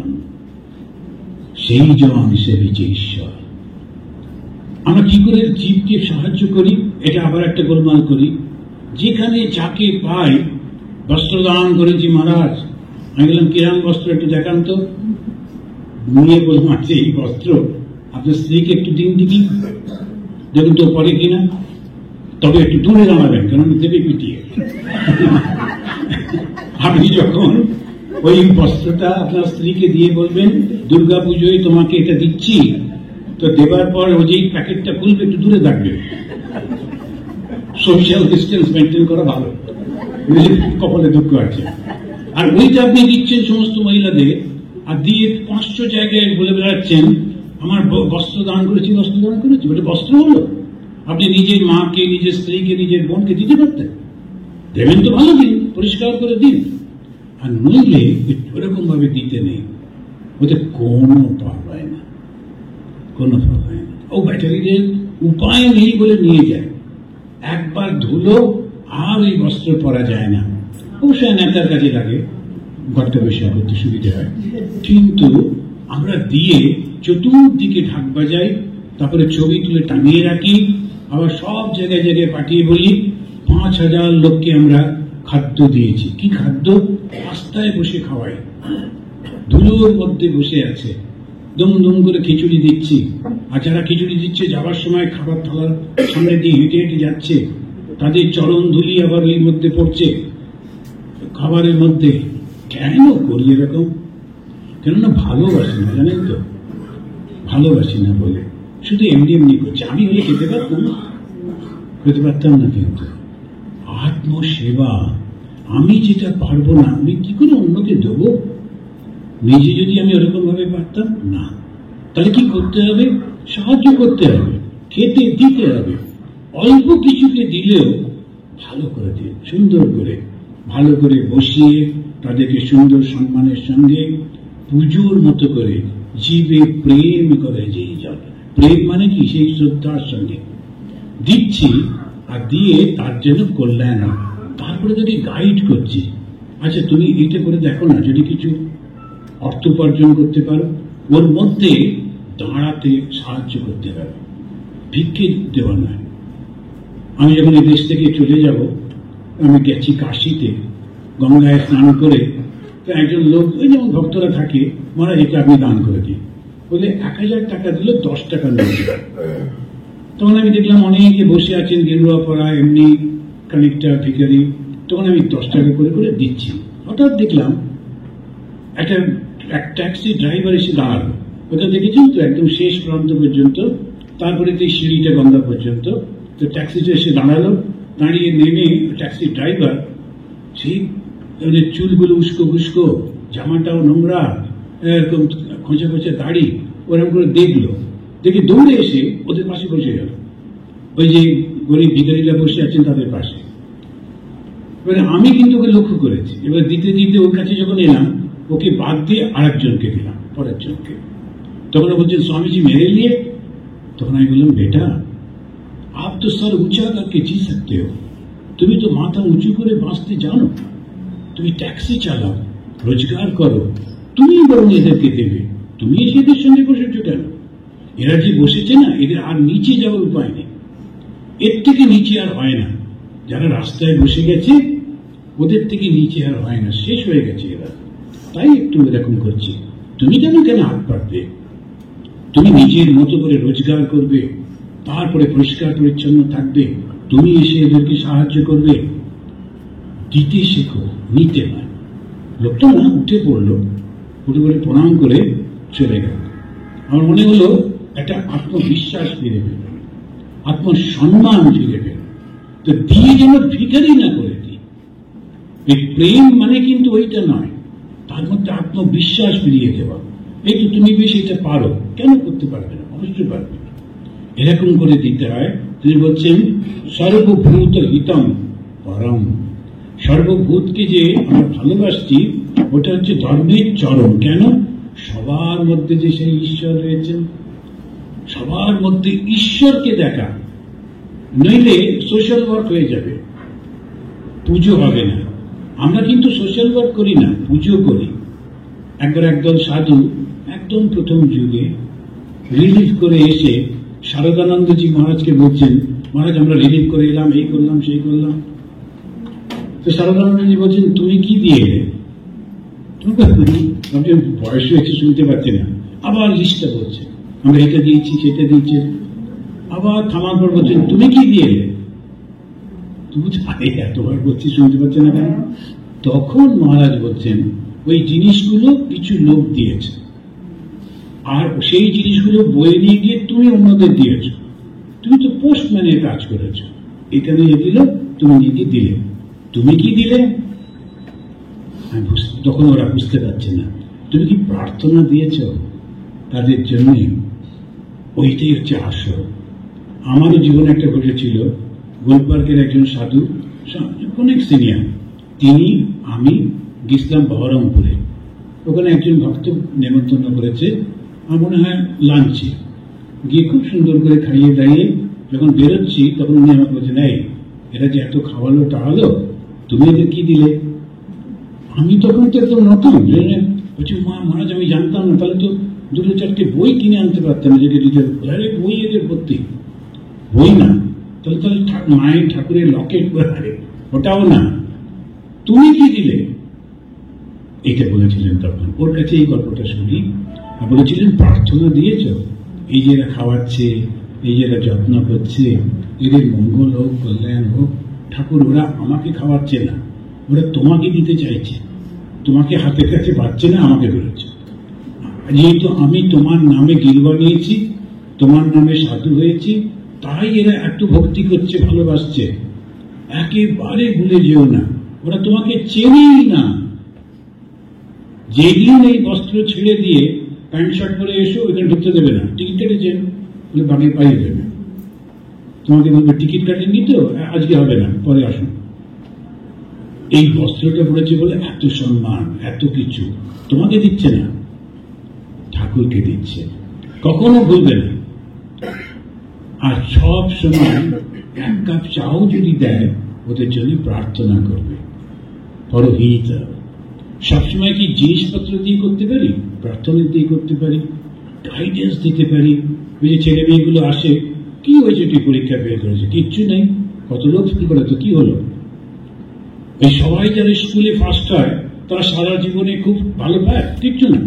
সেই জন সেবিছে ঈশ্বর। আমরা কি করে জীবকে সাহায্য করি? এটা আবার একটা গোলমাল করি। যেখানে যাকে পাই, বস্ত্রদান করেছি মহারাজ, আমি বললাম কিরাম বস্ত্র একটু দেখান তো। নিয়ে বললাম আছে এই বস্ত্র, আপনার স্ত্রীকে একটু দিন দিবি, দেখুন তো পরে কিনা। তবে একটু দূরে দাঁড়াবেন, কারণ দেবে পিটিয়ে। আপনি যখন ওই বস্ত্রটা আপনার স্ত্রীকে দিয়ে বলবেন দুর্গা পুজোয় তোমাকে এটা দিচ্ছি, তো দেবার পর ও যেই প্যাকেটটা খুলবে একটু দূরে থাকবে। সোশ্যাল ডিস্টেন্স মেনটেন করা ভালো, কপালে দুঃখ আছে। আর ওইটা আপনি দিচ্ছেন সমস্ত মহিলাদের, আর দিয়ে 500 জায়গায় বলে বেড়াচ্ছেন আমার বস্ত্র দান করেছি, বস্ত্র দান করেছি। ওটা বস্ত্র হলো? আপনি নিজের মাকে, নিজের স্ত্রীকে, নিজের বোনকে দিতে পারতেন। দেবেন তো ভালো দিন, পরিষ্কার করে দিন। আর নইলে ওরকম ভাবে দিতে নেই, ওতে কোনো পার হয় না, কোনো পার হয় না। ও ব্যাটারিদের উপায় নেই বলে নিয়ে যায়, একবার ধুলো আর ওই বস্ত্র পরা যায় না। অবশ্যই নেতার কাজে লাগে, ঘরটা বেশি করতে সুবিধা হয়। কিন্তু আমরা দিয়ে চতুর্দিকে ঢাক বাজাই, তারপরে ছবি তুলে টাঙিয়ে রাখি, আবার সব জায়গায় জায়গায় পাঠিয়ে বলি 5000 লোককে আমরা খাদ্য দিয়েছি। কি খাদ্য? রাস্তায় বসে খাওয়াই, ধুলোর মধ্যে বসে আছে, দম দম করে খিচুড়ি দিচ্ছি। আর যারা খিচুড়ি দিচ্ছে যাওয়ার সময় খাবার থালার সামনে দিয়ে হেঁটে হেঁটে যাচ্ছে, তাদের চরণ ধুলি আবার ওই মধ্যে পড়ছে খাবারের মধ্যে। কেন করি এরকম? কেননা ভালোবাসি না, জানেন তো, ভালোবাসি না বলে শুধু এমনি এমনি করছে। আমি হলে খেতে পারতাম না, কিন্তু আত্মসেবা, আমি যেটা পারবো না আমি কি করে অন্যকে দেবো? নিজে যদি আমি ওরকম ভাবে পারতাম না, তাহলে কি করতে হবে? সাহায্য করতে হবে, খেতে দিতে হবে। অল্প কিছুকে দিলেও ভালো করে দিন, সুন্দর করে, ভালো করে বসিয়ে তাদেরকে সুন্দর সম্মানের সঙ্গে পুজোর মতো করে জীবে প্রেম করে যেই জন। প্রেম মানে কি? সেই শ্রদ্ধার সঙ্গে দিচ্ছি, আর দিয়ে তার জন্য কল্যাণ। তারপরে যদি গাইড করছি, আচ্ছা তুমি এটা করে দেখো না, যদি কিছু অর্থ উপার্জন করতে পারো, ওর মধ্যে দাঁড়াতে সাহায্য করতে হবে, ভিক্ষে দেওয়া নয়। আমি যখন এই দেশ থেকে চলে যাব, আমি গেছি কাশিতে, গঙ্গায় স্নান করে, তো একজন লোক, ওই যেমন ভক্তরা থাকে, মহারাজ এটা আপনি দান করে দিন বলে 1000 টাকা দিল, 10 টাকা নিয়ে। তখন আমি দেখলাম অনেকে বসে আছেন গেরুয়া পরা, এমনি খানিকটা ভিখারি, তখন আমি 10 টাকা করে করে দিচ্ছি। হঠাৎ দেখলাম একটা ট্যাক্সি ড্রাইভার এসে দাঁড়ালো। ওটা দেখেছেন তো, একদম শেষ প্রান্ত পর্যন্ত, তারপরে তো সিঁড়িটা গঙ্গা পর্যন্ত। তো ট্যাক্সিটা এসে দাঁড়ালো, দাঁড়িয়ে নেমে ট্যাক্সি ড্রাইভার সেই চুলগুলো উস্কো উস্কো, জামাটাও নোংরা, এরকম খোঁচা খোঁচা দাড়ি, ওরকম করে দেখলো, দেখে দৌড়ে এসে ওদের পাশে বসে গেল, ওই যে গরিব ভিখারিরা বসে আছেন তাদের পাশে। এবারে আমি কিন্তু ওকে লক্ষ্য করেছি। এবার দিতে দিতে ওর কাছে যখন এলাম, ওকে বাদ দিয়ে আরেকজনকে দিলাম, পরের জনকে। তখন বলছেন স্বামীজি মেরে লিয়ে। তখন আমি বললাম, বেটা আপ তো সর উঁচা করকে জি সকতে হো, তুমি তো মাথা উঁচু করে বাঁচতে জানো, তুমি ট্যাক্সি চালাও, রোজগার করো, তুমি বরং এদেরকে দেবে, তুমি এদের সঙ্গে বসেছো কেন? এরা যে বসেছে না, এদের আর নিচে যাওয়ার উপায় নেই, এর থেকে নিচে আর হয় না। যারা রাস্তায় বসে গেছে ওদের থেকে নিচে আর হয় না, শেষ হয়ে গেছে এরা, তাই একটু এরকম করছে। তুমি কেন হাত পাতবে? তুমি নিজের মতো করে রোজগার করবে, তারপরে পরিষ্কার পরিচ্ছন্ন থাকবে, তুমি এসে এদেরকে সাহায্য করবে। দিতে শেখো, নিতে নয়। লোকটা না উঠে পড়লো, উঠে পড়ে প্রণাম করে চলে গেল। আমার মনে হলো একটা আত্মবিশ্বাস ফিরে পেল, আত্মসম্মান ফিরে পেল। তো দিয়ে যেন ভিখারি না করে দিই। এই প্রেম মানে কিন্তু ওইটা নয়, তার মধ্যে আত্মবিশ্বাস ফিরিয়ে দেওয়া। এই তো তুমি বেশি এটা পারো, কেন করতে পারবে না? অবশ্যই পারবে। এরকম করে দিতে হয়। তিনি বলছেন সর্বভূত হিতম পরম, সর্বভূতকে যে আমরা ভালোবাসছি ওটা হচ্ছে ধর্মের চরম। কেন? সবার মধ্যে যে সেই ঈশ্বর রয়েছেন, সবার মধ্যে ঈশ্বরকে দেখা, নইলে সোশ্যাল ওয়ার্ক হয়ে যাবে, পুজো হবে না। আমরা কিন্তু সোশ্যাল ওয়ার্ক করি না, পুজো করি। একবার একদল সাধু একদম প্রথম যুগে রিলিফ করে এসে শারদানন্দজি মহারাজকে বলছেন, মহারাজ আমরা রিলিফ করে এলাম, এই করলাম সেই করলাম। তো শারদানন্দজি বলছেন, তুমি কি দিয়ে এলে? বয়স হয়েছে, শুনতে পাচ্ছি না। আবার লিস্টটা বলছে, আমরা এটা দিয়েছি সেটা দিয়েছি। আবার থামার পর বলছেন, তুমি কি দিয়ে এলে? তুমি এতবার বলছি, শুনতে পাচ্ছে না কেন? তখন মহারাজ বলছেন, ওই জিনিসগুলো কিছু লোক দিয়েছে, আর সেই জিনিসগুলো বয়ে নিয়ে গিয়ে তুমি অন্যদের দিয়েছ। তুমি তো পোস্টম্যানের কাজ করেছ, এখানে দিল, তুমি নিজে দিলে। তুমি কি দিলে? তখন ওরা বুঝতে পারছে না। তুমি কি প্রার্থনা দিয়েছ তাদের জন্য? ওইটাই হচ্ছে আসল। আমারও জীবনে একটা ঘটেছিল। গোলপার্কের একজন সাধু, অনেক সিনিয়র, তিনি, আমি গেছিলাম বহরমপুরে। ওখানে একজন ভক্ত নেমন্তন্ন করেছে, আমার মনে হয় লাঞ্চে। গিয়ে খুব সুন্দর করে খাইয়ে দাঁড়িয়ে যখন বেরোচ্ছি, তখন উনি আমাকে বলছেন, এই এরা যে এত খাওয়ালো টাওয়ালো, তুমি এদের কি দিলে? আমি তখন তো একদম নতুন, বলছি, মহারাজ আমি জানতাম না, তাহলে তো 2-4টে বই কিনে আনতে পারতাম, যেটা দিতে। বই এদের ভর্তি, বই না, তাহলে মায়ের ঠাকুরের লকেট, ওটাও না, তুমি কি দিলে? এটা বলেছিলেন তখন। ওর কাছে এই গল্পটা শুনি, বলেছিলেন, প্রার্থনা দিয়েছ? এই যে এরা খাওয়াচ্ছে, এই যে এরা যত্ন করছে, এদের মঙ্গল হোক, কল্যাণ হোক। ঠাকুর, ওরা আমাকে খাওয়াচ্ছে না, ওরা তোমাকে দিতে চাইছে, তোমাকে হাতের কাছে পাচ্ছে না, আমাকে বলেছে। যেহেতু আমি তোমার নামে গিরবা নিয়েছি, তোমার নামে সাধু হয়েছি, তাই এরা এত ভক্তি করছে, ভালোবাসছে। একেবারে ভুলে যেও না, ওরা তোমাকে চেনেই না। যেদিন এই বস্ত্র ছেড়ে দিয়ে প্যান্ট শার্ট পরে এসো, ওইখানে ঢুকতে দেবে না। টিকিট কেটেছেন বলে বাকি পাইয়ে দেবে, তোমাকে বলবে টিকিট কাটেননি তো, আজকে হবে না, পরে আসুন। এই বস্ত্রটা পড়েছে বলে এত সম্মান, এত কিছু তোমাকে দিচ্ছে না, ঠাকুরকে দিচ্ছে। কখনো ভুলবে না। আর সব সময় 1 কাপ চাও যদি দেয়, ওদের জন্য প্রার্থনা করবে। পরহিত সবসময় কি জিনিসপত্র দিয়ে করতে পারি? প্রার্থনা দিয়ে করতে পারি, গাইডেন্স দিতে পারি। ওই যে ছেলে মেয়েগুলো আসে, কি হয়েছে তুই পরীক্ষা বের করেছে? কিচ্ছু নেই, কত লোক ফেল করে, তো কি হলো? এই সবাই যারা স্কুলে ফার্স্ট হয় তারা সারা জীবনে খুব ভালো পায়, কিচ্ছু না,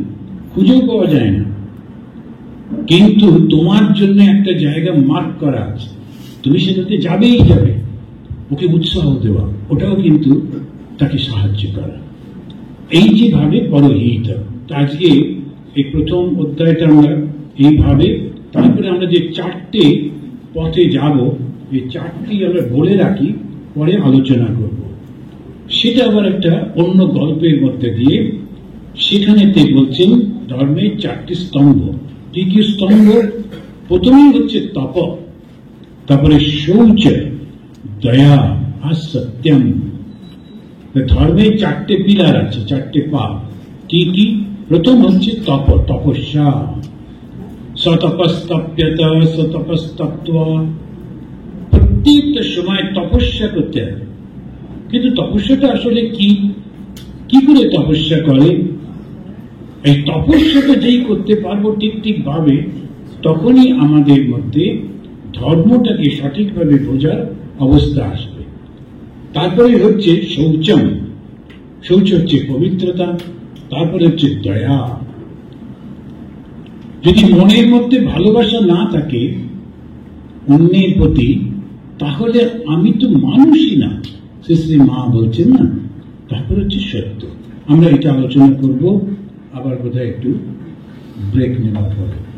খুঁজেও পাওয়া যায় না। কিন্তু তোমার জন্য একটা জায়গা মার্ক করা আছে, তুমি সেটাতে যাবেই যাবে। ওকে উৎসাহ দেওয়া, ওটাও কিন্তু তাকে সাহায্য করা। এই যেভাবে পরহিত, আজকে এই প্রথম অধ্যায়টা আমরা এইভাবে, তারপরে আমরা যে চারটে পথে যাব, এই চারটি আমরা বলে রাখি, পরে আলোচনা করব। সেটা আবার একটা অন্য গল্পের মধ্যে দিয়ে, সেখানেতে বলছেন ধর্মের চারটি স্তম্ভ। কি কি স্তম্ভ? প্রথমেই হচ্ছে তপ, তারপরে শৌচ, দয়া আর সত্যম। ধর্মের চারটে পিলার আছে, চারটে পা। কি কি? প্রথম হচ্ছে তপ, তপস্যা। সতপস্তপ্যত সতপস্তপ্ত্বা। প্রত্যেকটা সময় তপস্যা করতে হবে। কিন্তু তপস্যাটা আসলে কি, কি করে তপস্যা করে? এই তপস্যাটা যেই করতে পারবো ঠিক ভাবে, তখনই আমাদের মধ্যে ধর্মটাকে সঠিকভাবে বোঝার অবস্থা আসবে। তারপরে হচ্ছে শৌচম, শৌচ হচ্ছে পবিত্রতা। তারপরে হচ্ছে দয়া। যদি মনের মধ্যে ভালোবাসা না থাকে অন্যের প্রতি, তাহলে আমি তো মানুষই না, শ্রী মা বলছেন না। তারপর হচ্ছে সত্য। আমরা এটা আলোচনা করব আবার বোধহয় একটু ব্রেক নেওয়ার পরে।